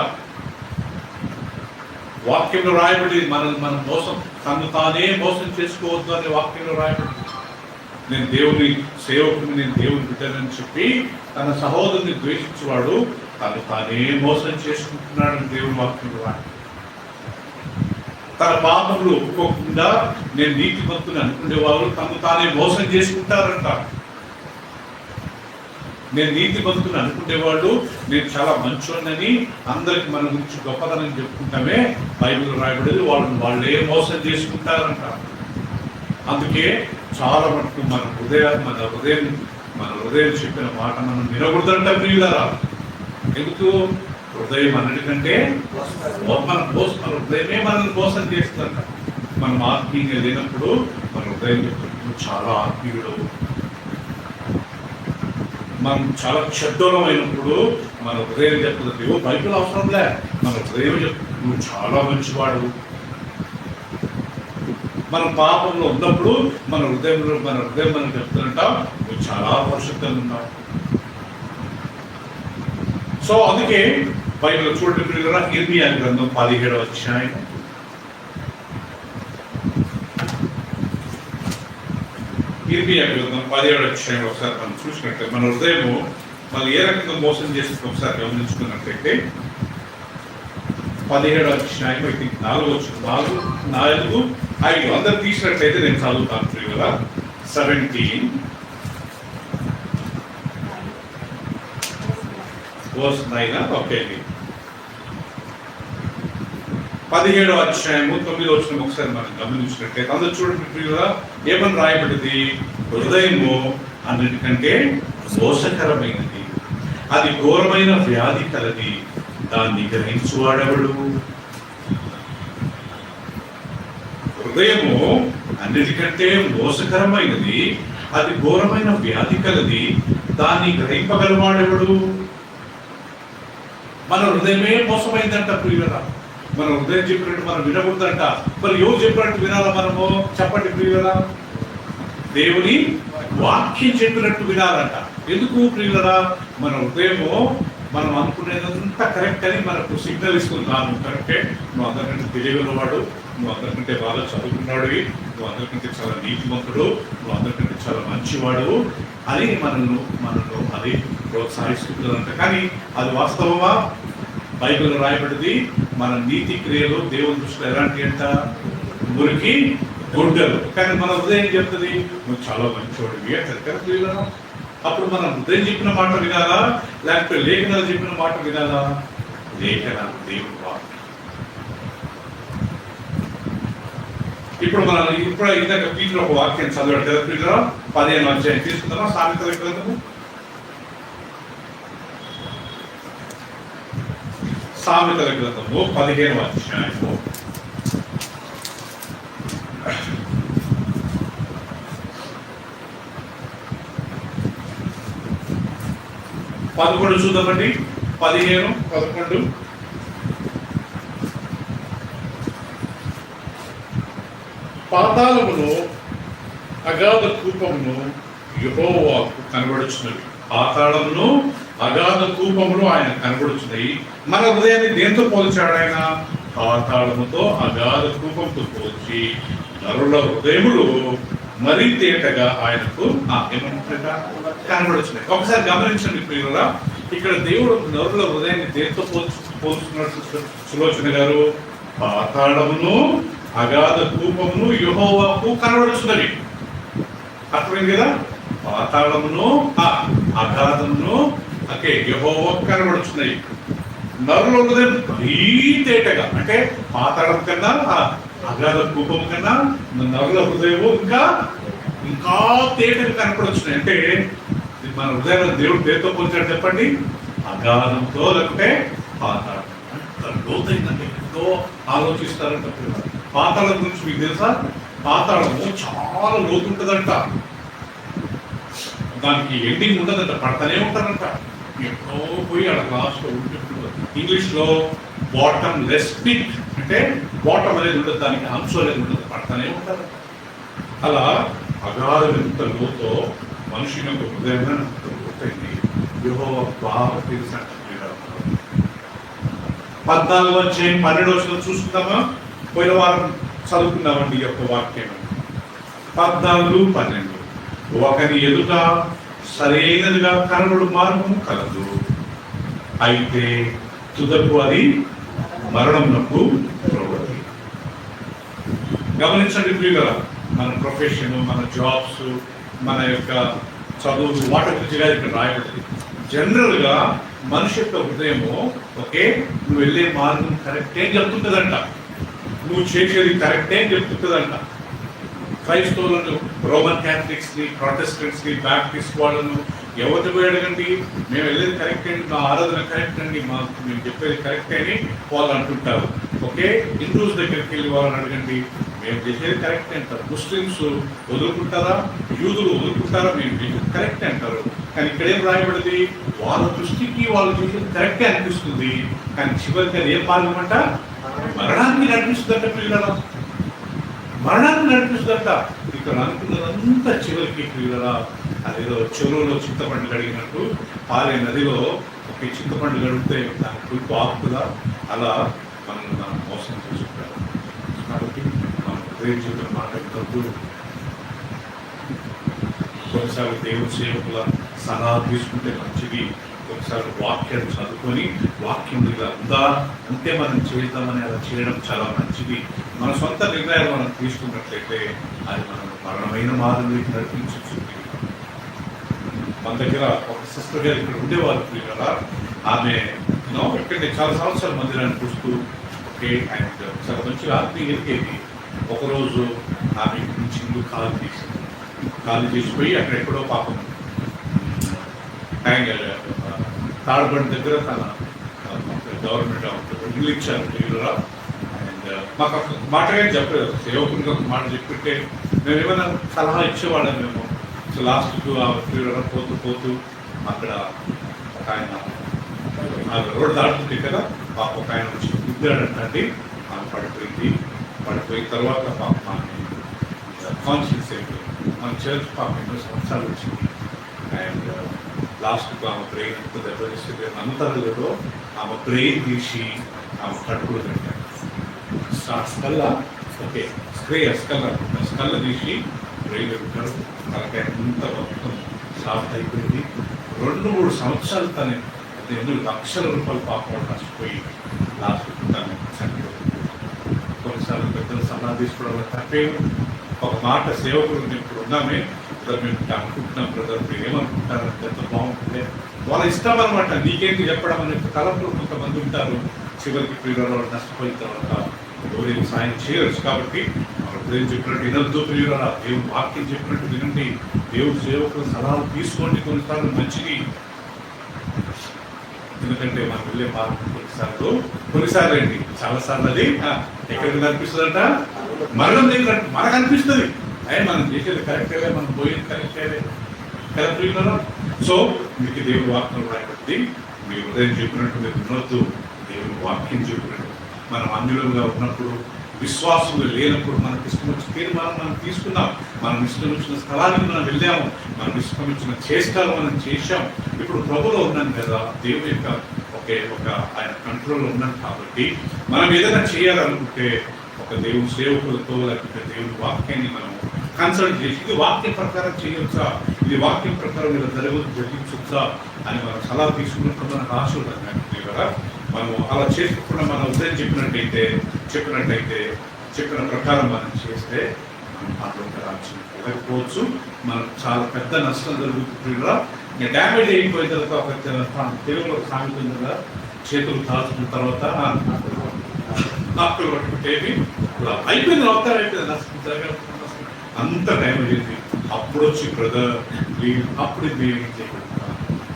వాక్యంలో రాయబడి మనల్ని మనం మోసం, తను తానే మోసం చేసుకోవద్దు అనే వాక్యంలో రాయబడి, నేను దేవుని సేవకుని, నేను దేవుని బిడ్డనని చెప్పి తన సహోదరుని ద్వేషించేవాడు తను తానే మోసం చేసుకుంటున్నాడని దేవుని వాక్యంలో రాయబడి, తన పాపములు ఒప్పుకోకుండా నేను నీతిమంతుని అనుకునేవారు తను తానే మోసం చేసుకుంటారంట. నేను నీతిమంతుని అనుకునేవాళ్ళు, నేను చాలా మంచోడినని అందరికి మన గురించి గొప్పదనం చెప్పుకుంటామే బైబిల్ రాయబడేది, వాళ్ళే మోసం చేసుకుంటారంట. అందుకే చాలా మటుకు మన హృదయం మన హృదయం చెప్పిన మాట మనం వినకూడదంట ప్రియులారా. ఎందుకు? హృదయం అన్నిటికంటే మన హృదయమే మనల్ని మోసం చేస్తుందంట. మనం ఆత్మీయంగా లేనప్పుడు మన హృదయం చెప్తున్నప్పుడు చాలా ఆత్మీయుడు, మనం చాలా చెడ్డోళమైనప్పుడు మన హృదయం చెప్తుంది, ఓ బైబిల్ అవసరంలే, మన హృదయం చెప్తుంది నువ్వు చాలా మంచివాడు. మనం పాపంలో ఉన్నప్పుడు మన హృదయం మనం చెప్తుంటా నువ్వు చాలా పరిశుద్ధంగా ఉన్నావు. సో అందుకే బైబిల్ చూడండి, ఇర్మియా గ్రంథం 17వ అధ్యాయం. ఇర్మియా గ్రంథం 17వ అధ్యాయం ఒకసారి మనం చూసినట్లయితే మన హృదయము మనం ఏ రకంగా మోసం చేస్తుంది ఒకసారి గమనించుకున్నట్లయితే 17వ అధ్యాయం 4, 5 అందరు తీసినట్లయితే నేను చదువుతాను ప్రియులారా. 17 verse 9. ఓకే, 17వ అధ్యాయము 9వ వచనం ఒకసారి మనం గమనించినట్లయితే అందరు చూడండి ప్రియులారా, ఏమని రాయబడింది? హృదయము అన్నిటికంటే మోసకరమైనది, అది ఘోరమైన వ్యాధి కలది, దాన్ని గ్రహించువాడెవడు? హృదయము అన్నిటికంటే మోసకరమైనది, అది ఘోరమైన వ్యాధి కలది, దాన్ని గ్రహింపగలవాడెవడు? మన హృదయమే మోసమైందంట ప్రియులారా. మన హృదయం చెప్పినట్టు మనం వినకూడదంట. మరి ఎవరు చెప్పినట్టు వినాలా మనము? చెప్పండి ప్రియులారా. దేవుని వాక్యం చెప్పినట్టు వినాలంట. ఎందుకు ప్రియులారా? మన హృదయము మనం అనుకునేదంతా కరెక్ట్ అని మనకు సిగ్నల్ ఇస్తున్నాను. కరెక్టే, నువ్వు అందరికంటే తెలియగలవాడు, నువ్వు అందరికంటే బాగా చదువుకున్నాడు, నువ్వు అందరికంటే చాలా నీతిమంతుడు, నువ్వు అందరికంటే చాలా మంచివాడు అని మనల్ని అది ప్రోత్సహిస్తుందంట. కానీ అది వాస్తవమా? బైబిల్ రాయబడింది మన నీతి క్రియలు దేవుని దృష్టిలో ఎలాంటి అంట? మురికి గుడ్డలు. కానీ మన హృదయం చెప్తుంది నువ్వు చాలా మంచివాడివి అంటారు కదా ప్రియులారా. అప్పుడు మనం హృదయం చెప్పిన మాట వినాలా, లేకపోతే లేఖనాలు చెప్పిన మాట వినాలా? లేఖనాలు, దేవుడు వాక్యం. ఇప్పుడు ఇందాక పీటర్ ఒక వాక్యం చదివాడు కదా ప్రియులారా. 15వ అధ్యాయం తీసుకుందామా? సామెతల గ్రంథము, సామెతల గ్రంథము 15వ అధ్యాయము 11 చూద్దామండి. 15, 11. పాతాళమును అగాధ కూపమును యెహోవాకు కనబడుచున్నవి. పాతాళమును అగాధ కూపములు ఆయన కనబడుచున్నాయి. మన హృదయాన్ని దేంతో పోల్చాడు ఆయన? పాతాళముతో అగాధ కూపంతో పోల్చి నరుల హృదయములు మరీ తేటగా ఆయనకు ఏమంటారా కనబడుచున్నాయి. ఒకసారి గమనించండి ప్రియులారా, ఇక్కడ దేవుడు నరుల హృదయాన్ని దేంతో పోల్చుతున్నట్టు సులోచన గారు? పాతాళమును అగాధ కూపమును యెహోవాకు కనబడుచున్నవి. అర్థమైంది కదా? పాతాళమును అగాధమును యెహోవాకు కనబడుచున్నాయి. నరుల హృదయం మరీ తేటగా, అంటే పాతాళం కన్నా అగాధ కూపం కన్నా నరుల హృదయము ఇంకా తేటగా కనపడొచ్చున్నాయి. అంటే మన హృదయాన్ని దేవుడు పేరుతో పోల్చాడు చెప్పండి? అగాధంతో, లేకపోతే పాతాళం. అంత లోతైందంటే ఎంతో ఆలోచిస్తారంట. పాతాళం గురించి మీకు తెలుసా? పాతాళము చాలా లోతుంటదంట, దానికి ఎండింగ్ ఉండదంట, పడతానే ఉంటారంట. ఎక్కడో పోయి అక్కడ లాస్ట్ ఉంటుంటారు. ఇంగ్లీష్లో బాటమ్ లెస్ పిట్, అంటే బాటమ్ అనేది ఉండదు, దానికి అంశం అనేది ఉండదు, పడతానే ఉంటారు. అలా అగాధం ఎంత లోతో మనిషి యొక్క హృదయం లోతైంది యెహోవా బాగా తెలుసు. 14వ అధ్యాయం 12వ వచనం చూసుకుందామా? పోయిన వారం చదువుకున్నామండి ఈ యొక్క వాక్యం. 14, 12. ఒకరి ఎదుట సరైనదిగా కనబడు మార్గము కలదు, అయితే తుదకు అది మరణమునకు త్రోవది. గమనించండి ప్రియులారా, మన ప్రొఫెషన్, మన జాబ్స్, మన యొక్క చదువు, వాటి గురించి ఇక్కడ రాయబడింది. జనరల్గా మనిషి యొక్క హృదయము నువ్వు వెళ్ళే మార్గం కరెక్టే చెప్తుంటుందంట, నువ్వు చేసేది కరెక్టే చెప్తుంటుందంట. క్రైస్తవులను, రోమన్ క్యాథలిక్స్ని, ప్రొటెస్టెంట్స్ని, బ్యాప్టిస్ట్ వాళ్ళను ఎవరిని పోయి అడగండి, మేము వెళ్ళేది కరెక్ట్ అండి, మా ఆరాధన కరెక్ట్ అండి, మేము చెప్పేది కరెక్ట్ అని వాళ్ళు అంటుంటారు. ఓకే, హిందూస్ దగ్గరికి వెళ్ళి వాళ్ళని అడగండి, మేము చేసేది కరెక్ట్ అంటారు. ముస్లిమ్స్ వదులుకుంటారా, యూదులు వదులుకుంటారా, మేము చేసేది కరెక్ట్ అంటారు. కానీ ఇక్కడేం రాయబడింది, వాళ్ళ దృష్టికి వాళ్ళు చేసేది కరెక్టే అనిపిస్తుంది, కానీ చివరికి అది ఏం మార్గమంట, మరణానికి నడిపిస్తుందంట. పిల్లల మరణాన్ని నడిపిస్తుందంట. ఇక్కడ అనుకున్నదంతా చివరికి పిల్లల అదేదో చెరువులో చింతపండు కడిగినట్టు పారే నదిలో ఒక చింతపండు కడిగితే దాని పులుపు ఆపుతుందా, అలా మనం మోసం చేసుకుంటారు. కాబట్టి మనం ప్రేమించిన మాట్లాడుతూ కొన్నిసార్లు దేవుని సేవకుల సలహా తీసుకుంటే మంచిది. కొన్నిసార్లు వాక్యాన్ని చదువుకొని వాక్యం ఇలా ఉందా ఉంటే మనం చేద్దామని అలా చేయడం చాలా మంచిది. మన సొంత నిర్ణయాలు మనం తీసుకున్నట్లయితే అది మనం మరణమైన మార్గంలోకి నడిపించుతుంది. మన దగ్గర ఒక సిస్టర్ గారు ఇక్కడ ఉండేవారు కదా, ఆమె ఇక్కడే చాలా సంవత్సరాల మందిరాన్ని చూస్తూ ఓకే ఆయన చాలా మంచిగా ఆత్మీయ ఎదిగేది. ఒకరోజు ఆమె చిల్లు కాలు చేసిపోయి అక్కడ ఎక్కడో పాపం తాడుబండి దగ్గర తన గవర్నమెంట్ ఇల్లు ఇచ్చారు. అండ్ మాకు ఒక మాటగా చెప్పలేదు, సేవకునికి ఒక మాట చెప్పింటే మేము ఏమైనా సలహా ఇచ్చేవాళ్ళం మేము. సో లాస్ట్కు ఆ పోతూ పోతూ అక్కడ ఒక ఆయన రోడ్డు దాటుతుంది కదా, పాప ఒక ఆయన వచ్చి గుద్దాడంటే ఆమె పడిపోయిన తర్వాత పాప కాన్షియస్ అయిపోయింది. మన చర్చ్ పాప ఎన్నో సంవత్సరాలు వచ్చింది. అండ్ లాస్ట్కు ఆమె బ్రెయిన్ ఎంత దెబ్బతీస్తుంది అంతలో ఆమె బ్రెయిన్ తీసి ఆమె కట్టుకులు కట్టారు. స్కల్ ఓకే స్కల్ తీసి బ్రెయిన్ పెట్టారు. తనకి అంత మొత్తం సాఫ్ట్ అయిపోయింది. 2-3 సంవత్సరాలు తను 8 లక్షల రూపాయలు పాపం నష్టపోయి లాస్ట్ తను చనిపోయింది. కొన్నిసార్లు పెద్దలు సలహా తీసుకోవడం తప్పే. ఒక మాట సేవకులు ఇప్పుడు ఉన్నామే మేము అనుకుంటున్నాం బ్రదర్, మీరు ఏమనుకుంటారంటే ఎంత బాగుంటుంది, వాళ్ళ ఇష్టం అనమాట. నీకేంటి చెప్పడం అనే తలంపులు కొంతమంది ఉంటారు. చివరికి ప్రియుల నష్టపోయిన తర్వాత ఎవరైనా సాయం చేయవచ్చు. కాబట్టి దేవుడు చెప్పినట్టు వినద్దు ప్రియుల, దేవుడు వాక్యం చెప్పినట్టు వినండి. దేవుడు సేవకుల సలహాలు తీసుకోండి. మంచిది. ఎందుకంటే మనం వెళ్ళే మార్గం కొన్నిసార్లు అండి చాలాసార్లు అది ఎక్కడికి కనిపిస్తుందంట, మరణం దగ్గర మనకు అనిపిస్తుంది. అయ్యే మనం చేసేది కరెక్టే, మనం పోయేది కరెక్టే కదా ప్రియులలో. సో మీకు దేవుడు వాక్యం రాయబడింది. మీరు ఉదయం చెప్పినట్టు మీరు వినొద్దు. దేవుడు వాక్యం చెప్పినట్టు మనం అన్యులుగా ఉన్నప్పుడు, విశ్వాసంలో లేనప్పుడు మనకి ఇష్టం వచ్చిన తీర్మానం మనం తీసుకున్నాం. మనం ఇష్టం వచ్చిన స్థలానికి మనం వెళ్ళాము. మనం ఇష్టం వచ్చిన చేష్టాలు మనం చేశాం. ఇప్పుడు ప్రభులో ఉన్నాం కదా, దేవుని యొక్క ఒక ఆయన కంట్రోల్లో ఉన్నాం. కాబట్టి మనం ఏదైనా చేయాలనుకుంటే ఒక దేవుని సేవకులతో లేకపోతే దేవుని వాక్యాన్ని మనం కన్సల్ట్ చేసి ఇది వాక్యం ప్రకారం చేయొచ్చా, ఇది వాక్యం ప్రకారం ఇలా జరిగించొచ్చా అని మనం సలహా తీసుకున్నప్పుడు మనకు ఆశ ఉంటుంది కదా. మనం అలా చేసుకోకుండా మనం ఉదయం చెప్పినట్టయితే చెప్పిన ప్రకారం మనం చేస్తే మనం దాంట్లో రాజ్యం వెళ్ళకపోవచ్చు. మనకు చాలా పెద్ద నష్టం జరుగుతుంది కూడా. ఇంకా డ్యామేజ్ అయిపోయిన తర్వాత తెలుగులో సామెత ఉంది కదా, చేతులు కాల్చుకున్న తర్వాత నాకులు పట్టుకుంటేవి అయిపోయింది, అవతారం అయిపోయింది, నష్టం జరగాల్సిన అంత డ్యామేజ్ అయింది. అప్పుడు వచ్చి బ్రదర్ అప్పుడు మేము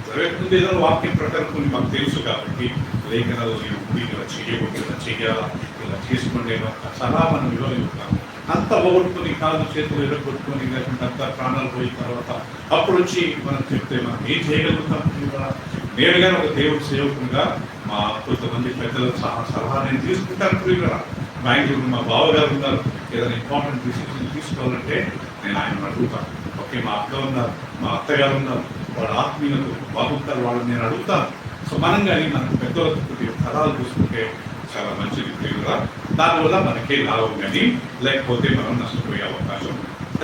జరగకుండా ఏదో వాక్యం ప్రకారం కొన్ని మాకు తెలుసు కాబట్టి లేఖనాలు ఇలా చేయకూడదు, ఇలా చెయ్యాలా, ఇలా చేసుకోండి సలహా మనం ఇవ్వగలుగుతాము. అంత పోగొట్టుకుని కాళ్ళు చేతులు ఎరగొట్టుకొని లేకుంటే అంత ప్రాణాలు పోయిన తర్వాత అప్పుడు వచ్చి మనం చెప్తే మనం ఏం చేయగలుగుతాం. నేను కానీ ఒక దేవుడి సేవకునిగా మా కొంతమంది పెద్దల సలహా నేను తీసుకుంటాను. ప్రియుగా బెంగళూరు మా బావగారు ఉన్నారు, ఏదైనా ఇంపార్టెంట్ డిసిషన్ తీసుకోవాలంటే నేను ఆయన అడుగుతాను. ఓకే మా అక్క ఉన్నారు, మా అత్తగారు ఉన్నారు, వాళ్ళ ఆత్మీయులకు బాగుంటారు, వాళ్ళని నేను అడుగుతాను. సో మనం కానీ మనకు పెద్దలకు సలహాలు తీసుకుంటే చాలా మంచిది ప్రియుగా. దానివల్ల మనకే లాభం కానీ లేకపోతే మనం నష్టపోయే అవకాశం.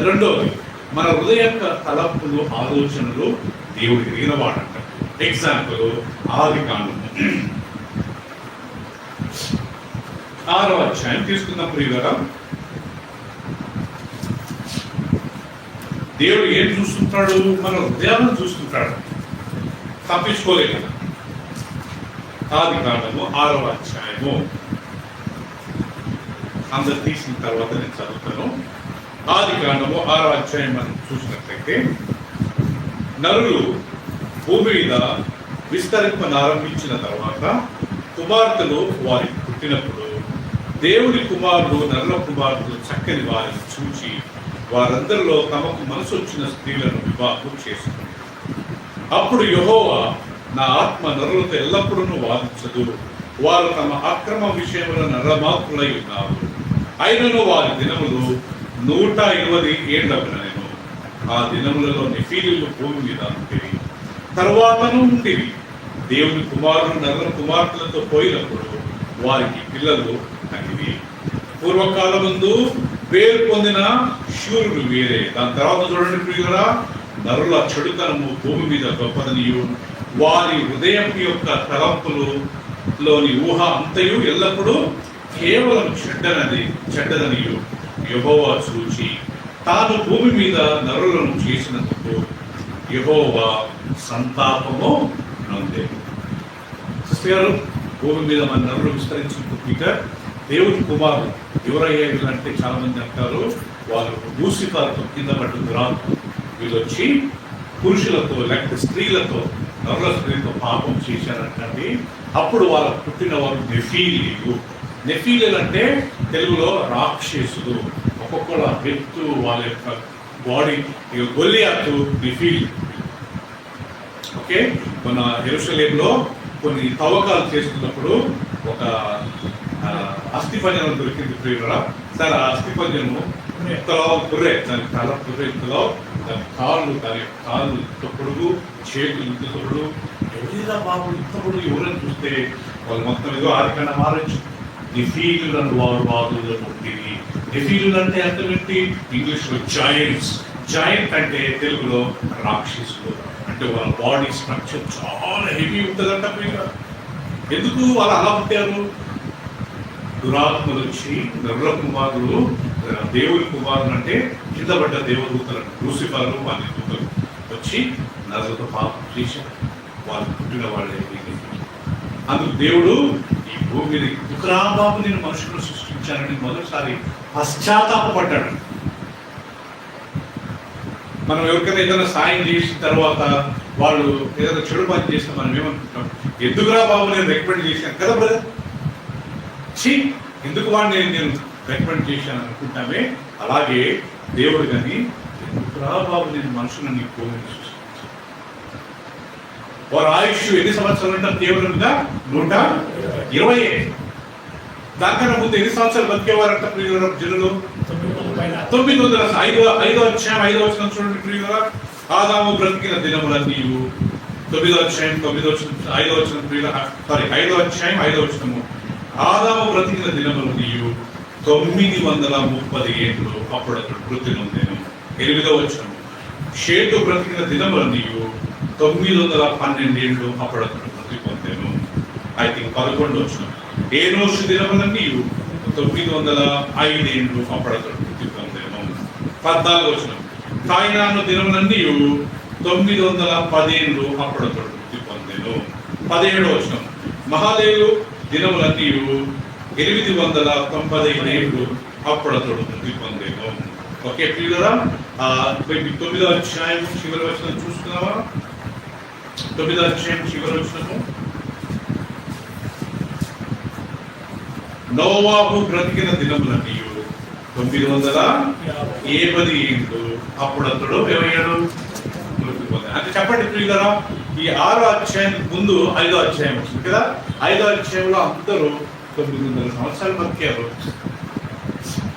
రెండవది, మన హృదయ యొక్క తలంపులు ఆలోచనలు దేవుడు ఎరిగిన వాడంట. ఎగ్జాంపుల్ ఆదికాండం 6వ అధ్యాయం తీసుకుందాం ప్రియుగా. దేవుడు ఏం చూస్తుంటాడు, మన హృదయాలను చూస్తుంటాడు, తప్పించుకోలేదు. ఆదికాండము 6వ అధ్యాయము అందరు తీసిన తర్వాత నేను చదువుతాను. ఆదికాండము 6వ అధ్యాయం మనం చూసినట్లయితే, నరులు భూమి మీద విస్తరింపనారంభించిన తర్వాత కుమార్తెలు వారికి పుట్టినప్పుడు దేవుని కుమారుడు నరుల కుమార్తెలు చక్కని వారిని చూచి వారందరిలో తమకు మనసు వచ్చిన స్త్రీలను వివాహం చేసుకున్నారు. అప్పుడు యెహోవా, నా ఆత్మ నరులతో ఎల్లప్పుడూ వాదించదు, వారు తమ అక్రమ విషయంలో నరమాత్రులై ఉన్నారు. అయినను వారి దినములు 120 ఏళ్లగునెను. ఆ దినములలో నెఫీలీలు భూమి మీద ఉంటివి, తరువాతను ఉంటివి. దేవుని కుమారుడు నరుల కుమార్తెలతో పోయినప్పుడు వారికి పిల్లలు కలిగి. పూర్వకాలమందు పేరు పొందిన శూరులు వేరే. దాని తర్వాత చూడండి ప్రియులారా, నరుల చెడుతనము భూమి మీద గొప్పదనియు, వారి హృదయం యొక్క తలంపులోని ఊహ అంతయు ఎల్లప్పుడూ కేవలం చెడ్డదనియు యెహోవా చూచి తాను భూమి మీద నరులను చేసినందుకు యెహోవా సంతాపము నొందెను. సిస్టర్, భూమి మీద మన నరులు విస్తరించిన దేవుని కుమారుడు ఎవరయ్యారు అంటే చాలా మంది అంటారు, వాళ్ళు లూసిఫర్తో కింద పట్టు దురాత్మ వీళ్ళు వచ్చి పురుషులతో లేకపోతే స్త్రీలతో, నరుల స్త్రీలతో పాపం చేశారంటండి. అప్పుడు వాళ్ళకు పుట్టిన వారు నెఫీలీలు. నెఫీలీలు అంటే తెలుగులో రాక్షసులు. ఒక్కొక్కళ్ళ వ్యక్తు వాళ్ళ యొక్క బాడీ గొల్లియాతు నెఫీల్. ఓకే, మన యెరూషలేములో కొన్ని తవ్వకాలు చేస్తున్నప్పుడు ఒక అస్థిపంజరం దొరికింది ప్రియులరా. సార్, ఆ అస్థిపంజరము ఇంతలో పుర్రే, దాని తల పుర్రె ఇంతలో, దాని కాళ్ళు ఇంత పొడుగు, చేతులు ఇంత పొడుగు. ఎవరైనా బాబు ఇంత పొడుగు ఎవరైనా చూస్తే వాళ్ళు మొత్తం ఏదో ఆరికన్నా మారచ్చు. నెఫీలులను వాదులు పుట్టింది. నెఫీలు అంటే అర్థం ఏంటి? ఇంగ్లీష్లో జాయింట్స్. జాయింట్ అంటే తెలుగులో రాక్షసులు. అంటే వాళ్ళ బాడీ స్ట్రక్చర్ చాలా హెవీ ఉంటుందంట ప్రియులరా. ఎందుకు వాళ్ళు అలా పుట్టారు? దురాత్మలు వచ్చి నరుల కుమారులు, దేవుని కుమారులు అంటే కింద పడ్డ దేవదూతలు, లూసిఫర్ వాళ్ళ దూతలు వచ్చి నరులతో పాపం చేశారు. వాళ్ళు పుట్టిన వాళ్ళే. అందుకు దేవుడు ఈ భూమి మీద దుఃఖరాబాబు నేను మనుషులను సృష్టించానని మొదటిసారి పశ్చాత్తాపడ్డాడు. మనం ఎవరికైనా ఏదైనా సాయం చేసిన తర్వాత వాళ్ళు ఏదైనా చెడు పని చేస్తే మనం ఏమనుకుంటాం? ఎందుకురా బాబు నేను రికమెండ్ చేశాను కదా బ్రదర్, ఎందుకు వాడిని నేను రికమెండ్ చేశాను అనుకుంటామే. అలాగే దేవుడు కానీ ఎందుకురా బాబు నేను మనుషులను నీకు భూమిని సృష్టించాను. వారు ఆయుష్ ఎన్ని సంవత్సరాలు అంటారు దేవుడుగా? 120. దానికన్నా ముందు ఎన్ని సంవత్సరాలు బతికేవారంట ప్రియుల జనులు? 900. 5వ అధ్యాయం 5వ వచనం చూడండి ప్రియుల. ఆదాము బ్రతికిన దినములన్నీ 9వ అధ్యాయం 5వ వచనం ప్రియుల. 5వ అధ్యాయం 5వ వచనము. ఆదాము బ్రతికిన దినములన్నీ 930 ఏళ్ళు, అప్పుడు అతడు వృద్ధి నొందెను. 8వ వచనము. షేటు బ్రతికిన దినములన్నీ 912 ఏళ్ళు, అప్పుడు అతడు వృద్ధి పొందెను. 11వ వచనం. ఏనోషు దినములన్నీ 905 ఏళ్ళు, అప్పుడు అతడు వృద్ధి పొందెను. 14వ వచనం. కాయినాను దినములన్నీ 910 ఏళ్ళు, అప్పుడు అతడు వృద్ధి పొందెను. 17వ వచనం. మహాదేవుడు దినములన్నీ 895 ఏళ్ళు, అప్పుడు అతడు వృద్ధి పొందెను. ఓకే ప్రియులారా, 9వ అధ్యాయం చివరి వచనం చూస్తున్నావా? 9వ అధ్యాయం చివరి వచనము. నోవాహు బ్రతికిన దినములన్నీ 950 ఏళ్ళు, అప్పుడు అతడు ఏమయ్యాడు? వృద్ధి పొందాడు. అంటే చెప్పండి ప్రియులారా, ఈ 6వ అధ్యాయానికి ముందు 5వ అధ్యాయం వచ్చింది కదా. 5వ అధ్యాయంలో అందరూ 900 సంవత్సరాలు బతికారు.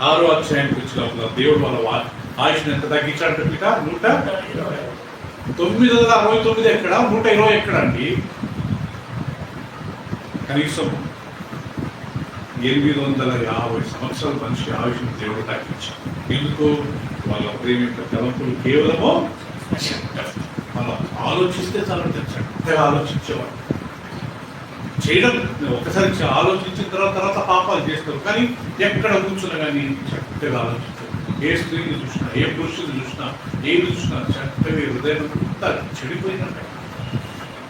6వ అధ్యాయానికి వచ్చినప్పుడు దేవుడు వాళ్ళ ఆయుష్ని ఎంత తగ్గించాడంటే 969 ఎక్కడ, 120 ఎక్కడ అండి? కనీసం 850 సంవత్సరాల మనిషి ఆయుష్ని దేవుడు తగ్గించాడు. ఎందుకు? వాళ్ళ ప్రేమ యొక్క తలంపులు కేవలము మనం ఆలోచిస్తే చాలా చక్కగా ఆలోచించేవాడు. చేయడం ఒకసారి ఆలోచించిన తర్వాత పాపాలు చేస్తారు, కానీ ఎక్కడ కూర్చున్నా కానీ చక్కగా ఆలోచించారు. ఏ స్త్రీని చూసినా, ఏ పురుషుని చూసినా, ఏది చూసినా చక్కగా హృదయం అంతా చెడిపోయిందంట.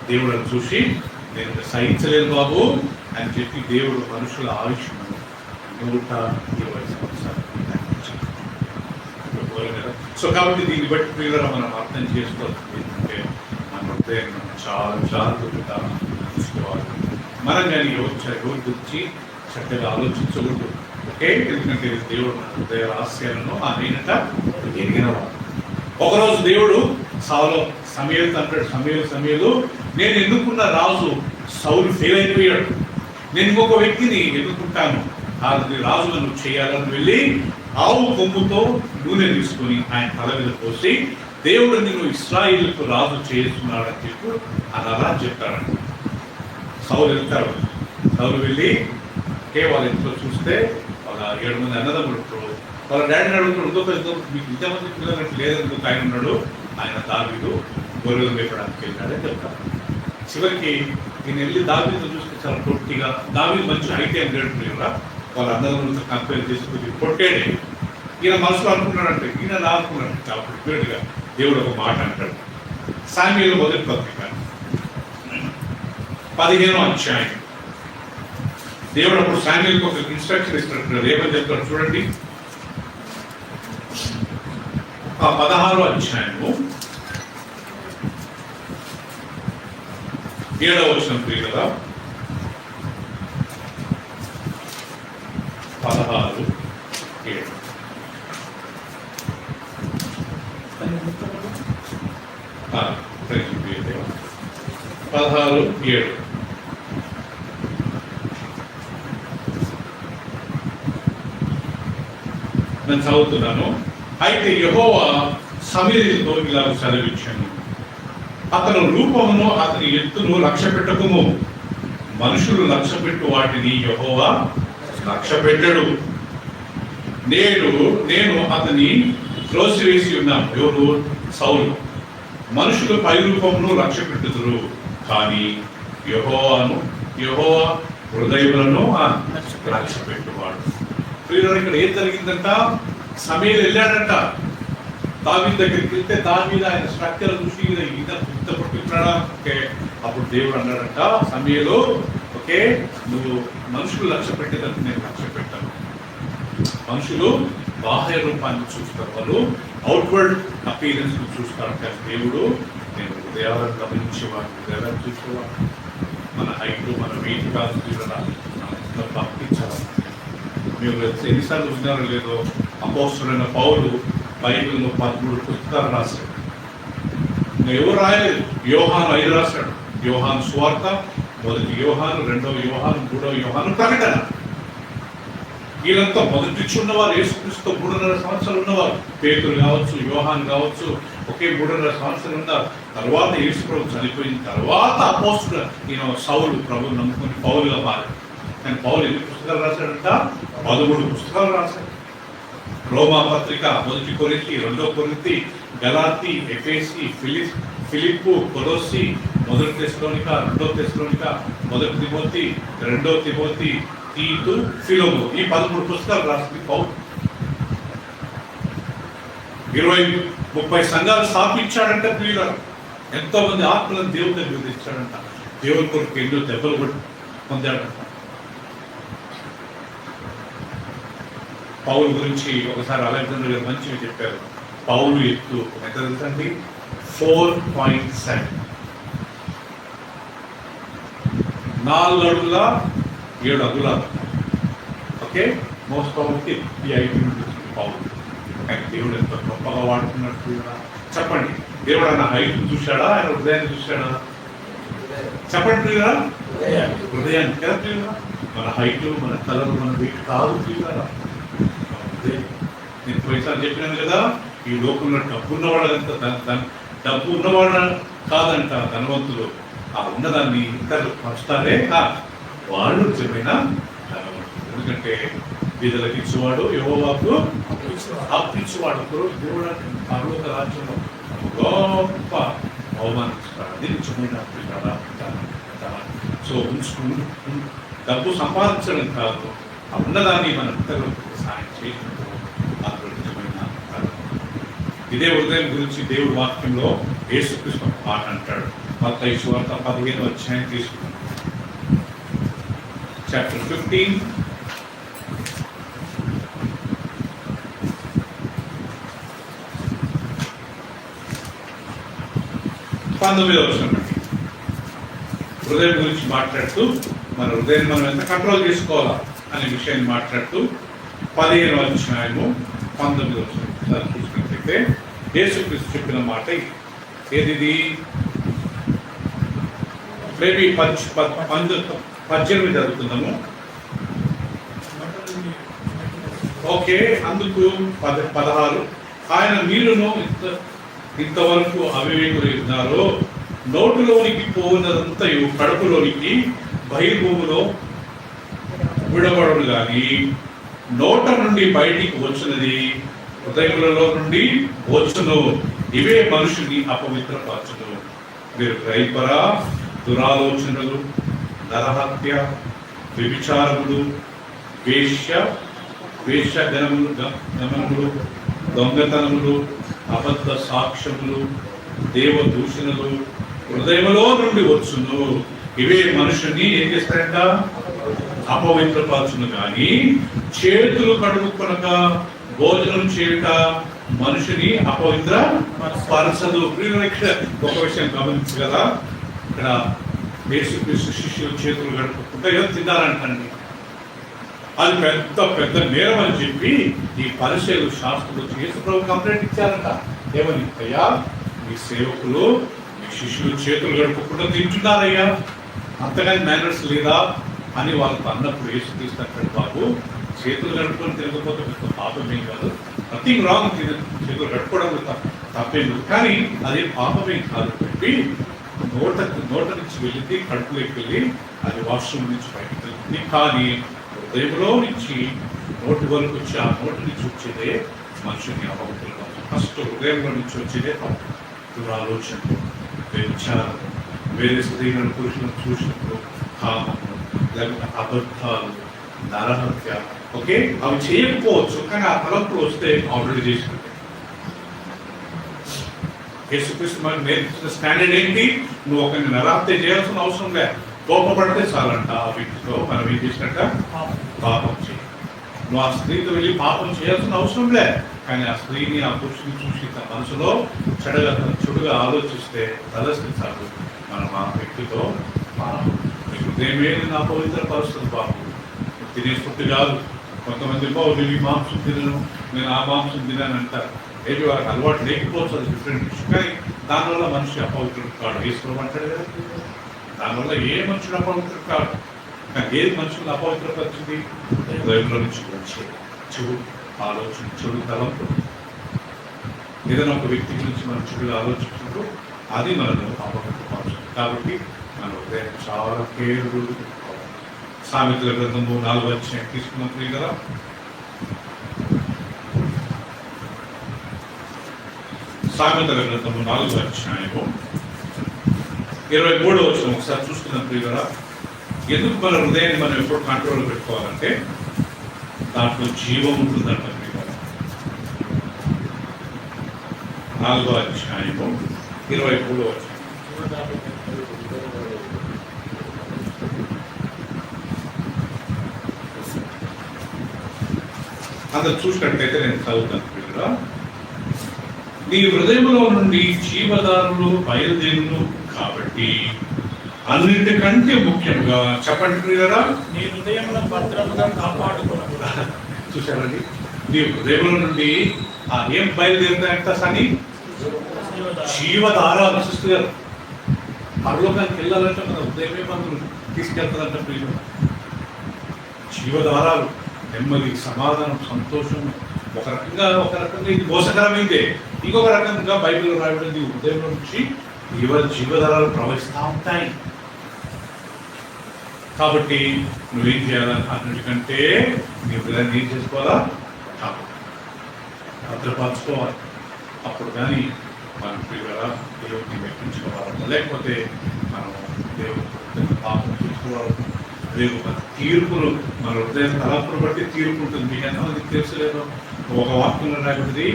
దేవుడు చూసి నేను సహించలేదు బాబు అని చెప్పి దేవుడు మనుషుల ఆయుష్ను 120 సంవత్సరాలు తగ్గించాడు. అవును కదా. సో కాబట్టి దీన్ని బట్టి ప్రియులుగా మనం అర్థం చేసుకోవచ్చు ఏంటంటే మన హృదయం మనం చాలా జాగ్రత్తగా చూసుకోవాలి. మనం కానీ ఎవరి గురించి చక్కగా ఆలోచించకూడదు. ఓకే, ఎందుకంటే దేవుడు మన హృదయ రహస్యాలను ఆయనట ఎరిగినవాడు. ఒకరోజు దేవుడు సమయలు అంటాడు, సమయలు నేను ఎన్నుకున్న రాజు సౌలు ఫెయిల్ అయిపోయాడు, నేను ఇంకొక వ్యక్తిని ఎన్నుకుంటాను, అది రాజు నన్ను చేయాలని వెళ్ళి ఆవు కొమ్ముతో నూనె తీసుకుని ఆయన తల మీద పోసి దేవుడు నిన్ను ఇశ్రాయేలుకు రాజు చేస్తున్నాడని చెప్పి అలా చెప్తాడంట. సౌలు వెళ్తారు. సౌలు వెళ్ళి వాళ్ళ ఇంట్లో చూస్తే వాళ్ళ 7 మంది అన్నదమ్ములు ఉంటారు. వాళ్ళ డాడీని అడుగుతాడు, మీకు ఇంతమంది పిల్లలకి లేదని ఆయన ఉన్నాడు. ఆయన దావీదు గొర్రెలు మేపడానికి వెళ్ళాడని చెప్తారు. చివరికి ఈయన వెళ్ళి దావీదు చూస్తే చాలా పొట్టిగా, దావీదు మంచి హైట్ ఏం లేడు కూడా వాళ్ళ అన్నదమ్ములతో కంపేర్ చేసుకుని పొట్టాడే. ఈయన మనసులో అనుకున్నాడంటే, ఈయన అనుకున్నాడు చాలా ప్రిపేర్డ్గా. దేవుడు ఒక మాట అంటాడు. సామ్యుయేలు మొదటి పత్రిక 15వ అధ్యాయం. దేవుడు అప్పుడు సామ్యుయేలుకు ఒక ఇన్స్ట్రక్షన్ ఇస్తున్నాడు. ఏమని చెప్తాడు చూడండి. ఆ 16వ అధ్యాయము 7వ వచనం ప్రియులారా, 16:7. 16:7. నేను చదువుతున్నాను. అయితే యెహోవా సమూయేలుతో ఇలా సెలవిచ్చాను, అతని రూపమును అతని ఎత్తును లక్ష్య పెట్టకుము, మనుషులు లక్ష్య పెట్టు వాటిని యెహోవా లక్ష్య పెట్టడు. నేను అతని త్రోసివేసి ఉన్నాను. ఎవరు? సౌలు. మనుషులు పై రూపమును లక్ష్య పెట్టుదురు, కానీ యెహోవా హృదయములను లక్ష్య పెట్టువాడు. ప్రియులారా, ఇక్కడ ఏం జరిగిందంట? సమూయేలు వెళ్ళాడంట దావీదు దగ్గరికి. వెళ్తే దావీదు ఆయన స్ట్రక్చర్ చూసి ఇంత పట్టుకున్నాడా? ఓకే, అప్పుడు దేవుడు అన్నాడంట, సమూయేలు, ఓకే, నువ్వు మనుషులు లక్ష్య పెట్టేదానికి నేను లక్ష్య పెట్టాను. మనుషులు బాహ్య రూపాన్ని చూస్తారు, వాళ్ళు అవుట్వర్డ్ అపీరెన్స్ చూస్తారు, కానీ దేవుడు నేను హృదయాలను గమనించేవాడు, హృదయాలను చూసేవాడు. మన హైట్, మన వెయిట్ కాదు మనం పంపించాలి. మీరు ఎన్నిసార్లు విన్నారో లేదో, అపోస్తలుడైన పౌలు బైబిల్లో 13 పుస్తకాలు రాశాడు. ఎవరు రాయలేదు. యోహాను 5 రాశాడు. యోహాను సువార్త, 1 యోహాను, 2 యోహాను, 3 యోహాను, ప్రకటన. వీళ్ళంతా మొదటి ఉన్నవారు, యేసుక్రీస్తు 3.5 సంవత్సరాలు ఉన్నవారు. పేతురు కావచ్చు, యోహాను కావచ్చు, ఒకే 3.5 సంవత్సరాలు ఉన్నారు. తర్వాత యేసు ప్రభు చనిపోయిన తర్వాత అపోస్తలుడు ఈయన సౌలు ప్రభువుని నమ్ముకుని పౌలుగా మారాడు. కానీ పౌలు ఎన్ని పుస్తకాలు రాశాడంట? 13 పుస్తకాలు రాశాడు. రోమా పత్రిక, 1 కొరింథీ, 2 కొరింథీ, గలాతీ, ఎఫెసీ, ఫిలిప్పు, కొలోస్సీ, 1 తెస్సలోనిక, 2 తెస్సలోనిక, 1 తిమోతి, 2 తిమోతి, తీతు, ఫిలోము. ఈ 13 పుస్తకాలు రాసింది పౌలు. 20-30 సంఘాలు స్థాపించాడంటే ప్రియులారా. ఎంతో మంది ఆత్మలను దేవుని దగ్గర తెచ్చాడంట. దేవుని కొరకు ఎన్నో దెబ్బలు కూడా పొందాడంట. పౌలు గురించి ఒకసారి అలెగ్జాండర్ గారు మంచిగా చెప్పారు. పౌలు ఎత్తు ఎంత తెలుసండి? 4.7, 4 అడుగుల 7 అంగుళాలు. ఓకే, మోస్ట్ పవర్కి ఈ 5 పౌలు. కానీ దేవుడు ఎంత గొప్పగా వాడుతున్నట్టు చెప్పండి. దేవుడు ఆయన హైట్ చూశాడా? ఆయన హృదయాన్ని చూశాడా? చెప్పండి ప్రియురా, హృదయాన్ని కదా ప్రియురా. మన హైట్, మన తలలు, మన వెయిట్ కాదు ప్రియురా. నేను పైసలు చెప్పినాను కదా, ఈ లోకంలో డబ్బు ఉన్నవాళ్ళంతా డబ్బు ఉన్నవాళ్ళ కాదంట ధనవంతులు. ఆ ఉన్నదాన్ని ఇతరులు పంచుతారే వాళ్ళు నిజమైన ధనవంతులు. ఎందుకంటే బీదలకు ఇచ్చేవాడు యెహోవాకు అప్పించేవాడు. దేవుడు పర్వత రాజ్యంలో గొప్ప అవమానిస్తాడు. అది నిజమైన సో ఉంచుకుని డబ్బు సంపాదించడం కాదు, ఆ ఉన్నదాన్ని మన ఇతరులకు సాయం చేయడం నిజమైన. ఇదే హృదయం గురించి దేవుడి వాక్యంలో యేసుక్రీస్తు మాట అంటాడు. మత్తయి సువార్త 15వ అధ్యాయం తీసుకున్నాం. చాప్టర్ 15, 19వ వచనం బట్టి హృదయం గురించి మాట్లాడుతూ మన హృదయాన్ని మనం ఎంత కంట్రోల్ చేసుకోవాలా అనే విషయాన్ని మాట్లాడుతూ 15వ అధ్యాయము 19వ వచనం చూసినట్లయితే యేసుక్రీస్తు చెప్పిన మాట ఏది మేబీ 18 జరుగుతున్నాము. ఓకే, అందుకు 16 ఆయన మీరును ఇంతవరకు అవివేకులు ఉన్నారో నోటులోనికి పోవున్నదంతయు కడుపులోనికి బహిర్భూమిలో విడబడను గాని నోట నుండి బయటికి వచ్చినది హృదయములలో నుండి వచ్చును, ఇవే మనుషుని అపవిత్రపరచును. మీరు గ్రహింపరా? దురాలోచనలు, నరహత్య, వ్యభిచారములు, వేశ్యగమనములు, దొంగతనములు, అబద్ధ సాక్ష్యములు, దేవదూషణలు హృదయములో నుండి వచ్చును, ఇవే మనుషుని ఏం చేస్తారంట? అపవిత్రపరచును. కానీ చేతులు కడుక్కొనక భోజనం చేయుట మనుషుని అపవిత్ర పరచదు. ఒక విషయం గమనించు కదా, ఇక్కడ యేసుక్రీస్తు శిష్యులు చేతులు కడుక్కుంటే ఏదో తిన్నారంటండి. అది పెద్ద పెద్ద నేరం అని చెప్పి ఈ పరిచయులు శాస్త్రులు యేసుప్రభు కంప్లైంట్ ఇచ్చారంట. ఏమని? అయ్యా, మీ సేవకులు మీ శిష్యులు చేతులు గడుపుకుంటూ తింటున్నారయ్యా, అంతగాని మేనర్స్ లేదా అని వాళ్ళతో అన్నప్పుడు యేసుక్రీస్తు అక్కడ బాబు చేతులు గడుపుకొని తిరగకపోతే పెద్ద పాపమేం కాదు, నథింగ్ రాంగ్, చేతులు గడుపుకోవడం తప్పేం లేదు, కానీ అది పాపమేం కాదు చెప్పి నోట నుంచి వెళ్ళింది, కడుపులోకి వెళ్ళి అది వాష్రూమ్ నుంచి బయటకు వెళ్తుంది. కానీ హృదయంలో నుంచి నోటి వరకు వచ్చి ఆ నోటి నుంచి వచ్చేదే మనుషుని అపవిత్రులు. ఫస్ట్ హృదయంలో నుంచి వచ్చేదే దురాలోచనలు, వ్యభిచారం, వేరే స్త్రీలను పురుషులను చూసినప్పుడు కామము, లేకపోతే అబద్ధాలు, నరహత్య. ఓకే, అవి చేయకపోవచ్చు కానీ ఆ తలంపులు వస్తే ఆల్రెడీ చేసుకుంటాయి. యేసుక్రీస్తు మనకు నేర్పించిన స్టాండర్డ్ ఏంటి? నువ్వు ఒకరిని నరహత్య చేయాల్సిన అవసరం లే, కోపపడితే చాలంట ఆ వ్యక్తితో మనం ఏం చేసినట్ట పాపం చేయి. నువ్వు ఆ స్త్రీతో వెళ్ళి పాపం చేయాల్సిన అవసరం లే, కానీ ఆ స్త్రీని ఆ పురుషుని చూసి తన మనసులో చెడుగా ఆలోచిస్తే తలస్తించాలి. మనం ఆ వ్యక్తితో హృదయమే నా పవిత్ర పరిస్థితి పాపం తినే ఫుడ్ కాదు. కొంతమంది నేను ఈ మాంసం తినను, నేను ఆ మాంసం తినాను అంటారు. ఏది వాళ్ళకి అలవాటు లేకపోవచ్చు, అది డిఫరెంట్ ఇష్యూ. కానీ దానివల్ల మనిషి అపవిత్రుడు కాడు. వేసుకోమంటాడు కదా, దానివల్ల ఏ మనుషుడు అపవిత్రుడు కాదు. కానీ ఏది మనుషులు అపవిత్రపరిచింది? హృదయంలో నుంచి వచ్చే చెడు ఆలోచన, చెడు తలంపు. ఏదైనా ఒక వ్యక్తి గురించి మనం చెడుగా ఆలోచించినప్పుడు అది మనలో అపవిత్రపరచుతుంది. కాబట్టి మన హృదయం చాలా కేర్ఫుల్. సామెతల గ్రంథము 4వ అధ్యాయం తీసుకున్నప్పుడు కదా, సామెతల గ్రంథము 4వ అధ్యాయము 23వ వచనం ఒకసారి చూసుకున్నప్పుడు కదా, ఎందుకు మన హృదయాన్ని మనం ఎప్పుడు కంట్రోల్ పెట్టుకోవాలంటే దాంట్లో జీవం ఉంటుందంట. 4వ అధ్యాయము 23వ వచనం. అందరు చూసినట్లయితే నేను చదువుతాను కదా, నీ హృదయంలో నుండి జీవదారులు బయలుదేరును కాబట్టి అన్నింటికంటే ముఖ్యంగా చెప్పండి కదా, నీ హృదయంలో భద్రముగా కాపాడుకోవాలి. చూసారండి, నీ హృదయంలో నుండి ఏం బయలుదేరుతాయంట సని? జీవధారాలు. సృష్టిగారు పరలోకానికి వెళ్ళాలంటే మన హృదయమే మనం తీసుకెళ్తుందంట. ప్రియులు, జీవధారాలు, నెమ్మది, సమాధానం, సంతోషం. ఒక రకంగా ఇది మోసకరమైందే. ఇంకొక రకంగా బైబిల్లో రాయబడింది హృదయంలో నుంచి జీవధారాలు ప్రవహిస్తూ ఉంటాయి. కాబట్టి నువ్వేం చేయాలని అన్నిటికంటే నీ హృదయాన్ని ఏం చేసుకోవాలా? భద్రపరచుకోవాలి. అప్పుడు కానీ మనం ప్రియుల దేవుడిని మెప్పించుకోవాలి. లేకపోతే మనం దేవుడు పాపం చూసుకోవాలి. రేపు మన తీర్పులు, మన హృదయ తలంపును బట్టి తీర్పు ఉంటుంది. మీకు ఎంతమందికి తెలుసులేదు? ఒక వాక్యంలో రాబడింది,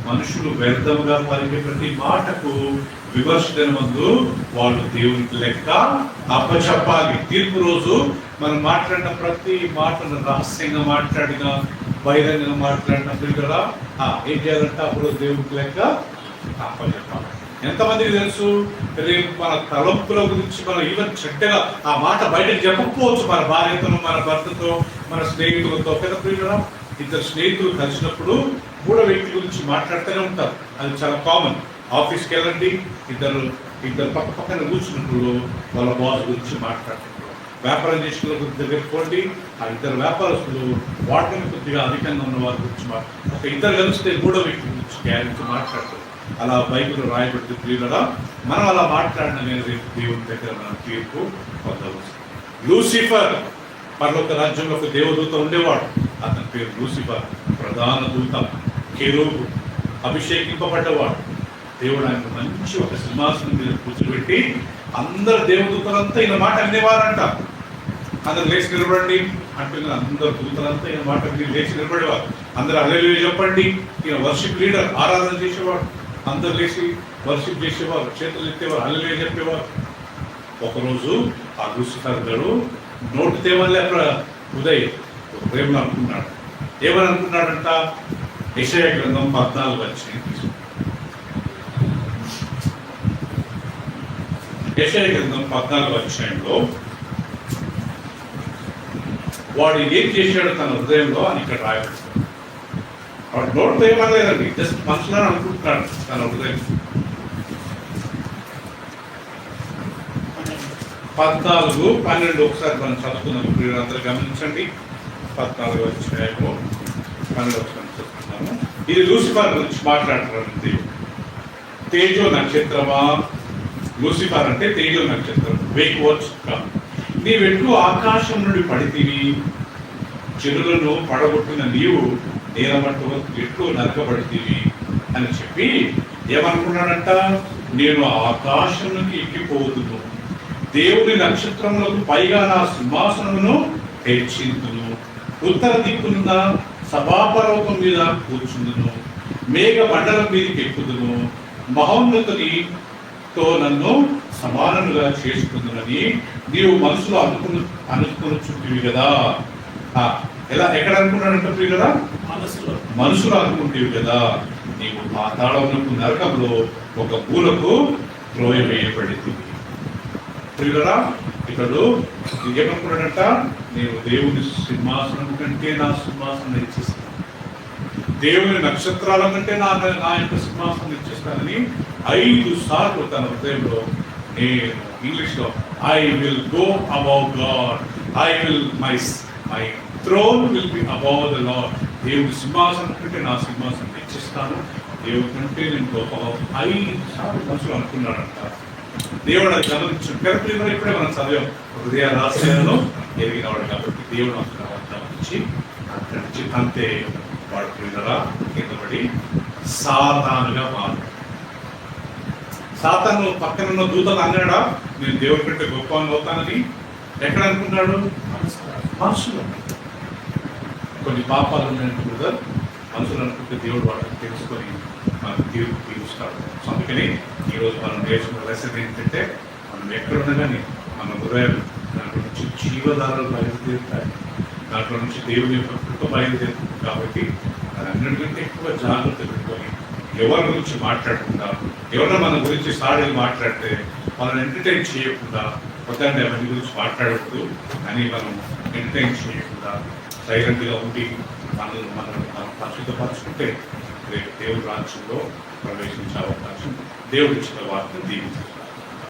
మనుషులు వ్యర్థంగా పలికే ప్రతి మాటకు విమర్శన ముందు వాళ్ళు దేవునికి లెక్క అప్పచెప్పాలి. తీర్పు రోజు మనం మాట్లాడిన ప్రతి మాటను రహస్యంగా మాట్లాడినా, బహిరంగంగా మాట్లాడినప్పుడు కదా ఏం చేయాలంటే అప్పుడు దేవునికి లెక్క అప్పచెప్పాలి. ఎంతమందికి తెలుసు? రేపు మన తలంపుల గురించి మనం ఈవెన్ చెడ్డగా ఆ మాట బయటకు చెప్పకపోవచ్చు, మన భార్యతో, మన భర్తతో, మన స్నేహితులతో. పెద్ద ప్రియులరా, ఇద్దరు స్నేహితులు కలిసినప్పుడు మూడో వ్యక్తి గురించి మాట్లాడుతూనే ఉంటారు. అది చాలా కామన్. ఆఫీస్కి వెళ్ళండి, ఇద్దరు పక్క పక్కన కూర్చున్నప్పుడు వాళ్ళ బాస్ గురించి మాట్లాడుతుంటారు. వ్యాపారం చేసిన దగ్గరికి పోండి, ఆ ఇద్దరు వ్యాపారస్తులు వాటిని కొద్దిగా అధికంగా ఉన్న వారి గురించి ఒక ఇద్దరు కలిస్తే మూడో వ్యక్తి గురించి గ్యారెంటీ మాట్లాడతారు. అలా బైబిల్లో రాయబడితే ప్రియులరా, మనం అలా మాట్లాడిన రేపు దేవుని దగ్గర మనం తీర్పు పొందవచ్చు. లూసిఫర్ పరలోక రాజ్యంలో ఒక దేవదూత ఉండేవాడు. అతని పేరు లూసిఫర్, ప్రధాన దూత, కెరూబు, అభిషేకింపబడ్డవాడు. దేవుడు ఆయన మంచి ఒక సింహాసనం మీద కూర్చోబెట్టి అందరు దేవదూతలంతా ఈయన మాట వినేవారంట. అందరు లేచి నిలబడండి అంటున్నారు. అందరు దూతలంతా ఈయన మాట విని లేచి నిలబడేవారు. అందరు హల్లెలూయా చెప్పండి. ఈయన వర్షిప్ లీడర్, ఆరాధన చేసేవాడు. అందరు లేచి వర్షిప్ చేసేవారు, చేతులు ఎత్తేవారు, హల్లెలూయా చెప్పేవారు. ఒకరోజు ఆ లూసిఫర్ గారు నోటు తేవల్లే అక్కడ ఉదయ్ ప్రేమను అనుకున్నాడు. ఏమని అనుకున్నాడంట? యెషయా గ్రంథం 14 వచ్చింది. యెషయా గ్రంథం 14 అధ్యాయంలో వాడు ఏం చేశాడు తన హృదయంలో అని ఇక్కడ రాయబడుతుంది. వాడు నోటితో ఏమనలేదండి, జస్ట్ మనసులో అనుకుంటున్నాడు తన హృదయం. 14:12 ఒకసారి మనం చదువుకున్నాము. అందరూ గమనించండి. 14 అధ్యాయము 12 చదువుకున్నాము. ఇది లూసిఫర్ గురించి మాట్లాడుతున్నాడు. తేజో నక్షత్రమా, లూసిఫర్ అంటే తేజో నక్షత్రం. వేక్వర్డ్స్ నీవెట్లు ఆకాశం నుండి పడితివి, జనులను పడగొట్టిన నీవు నేలమట్టు ఎట్లు నరకబడితివి అని చెప్పి ఏమనుకున్నాడంట? నేను ఆకాశంలోకి ఎక్కిపోదును, దేవుని నక్షత్రములకు పైగా నా సింహాసనమును హెచ్చిందును, ఉత్తర దిక్కునున్న సభాపర్వతం మీద కూర్చుందును, మేఘ మండలం మీదకి ఎక్కుదును, మహోన్నతునితో నన్ను సమానముగా చేసుకుందునని నీవు మనసులో అనుకుని కదా. ఎక్కడ అనుకున్నాడంటే ప్రియులరా? మనసులో అనుకుంటేవి కదా. నీవు పాతాళమునకు నరకంలో ఒక మూలకు త్రోయవేయబడింది. ప్రియులరా, ఇక్కడ ఏమనుకున్నాడంట? నేను దేవుని సింహాసనం కంటే నా సింహాసనం ఇచ్చేస్తాను, దేవుని నక్షత్రాల కంటే నా యొక్క సింహాసనం ఇచ్చేస్తానని 5 సార్లు తన హృదయంలో, నేను ఇంగ్లీష్లో I will go above God, my throne will be above the Lord. దేవుని సింహాసనం కంటే నా సింహాసనం ఇచ్చేస్తాను, దేవుడి కంటే నేను గొప్ప 5 సార్లు మనసులో అనుకున్నాడంట. దేవుడు అది గమనించాడు. కరెక్ట్ ఇప్పుడే మనం చదివాం. హృదయ రహస్యాలను ఎరిగినవాడు కాబట్టి దేవుడు గమనించి అక్కడి నుంచి అంతే వాడు ప్రియులరా కిందపడి సాతానుగా మారు. సాతాను పక్కనున్న దూతలు అన్నాడా నేను దేవుడి కంటే గొప్ప అవుతానని? ఎక్కడ అనుకున్నాడు? మనసులో. కొన్ని పాపాలు ఉన్నాయంటే బ్రదర్, మనసులో అనుకుంటే దేవుడు వాళ్ళని తెలుసుకొని మనకు తీర్పు తీరుస్తాడు. సో అందుకని ఈరోజు మనం నేర్చుకున్న లెసన్ ఏంటంటే, మనం ఎక్కడున్నా కానీ మన హృదయం దాంట్లో నుంచి జీవధారాలు బయలుదేరుతాయి, దాంట్లో నుంచి దేవుని యొక్క కృప బయలుదేరుతుంది. కాబట్టి అన్నిటికంటే ఎక్కువ జాగ్రత్త పెట్టుకొని ఎవరి గురించి మాట్లాడకుండా, ఎవరైనా మన గురించి సాడలు మాట్లాడితే వాళ్ళని ఎంటర్టైన్ చేయకుండా, కొద్దిగా అవన్నీ గురించి మాట్లాడకూడదు అని మనం ఎంటర్టైన్ చేయకుండా సైలెంట్గా ఉండి మనం పరిశుద్ధపరచుకుంటే రేపు దేవుడి రాజ్యంలో ప్రవేశించే అవకాశం దేవుడి ఇచ్చిన వార్తను దీవించారు.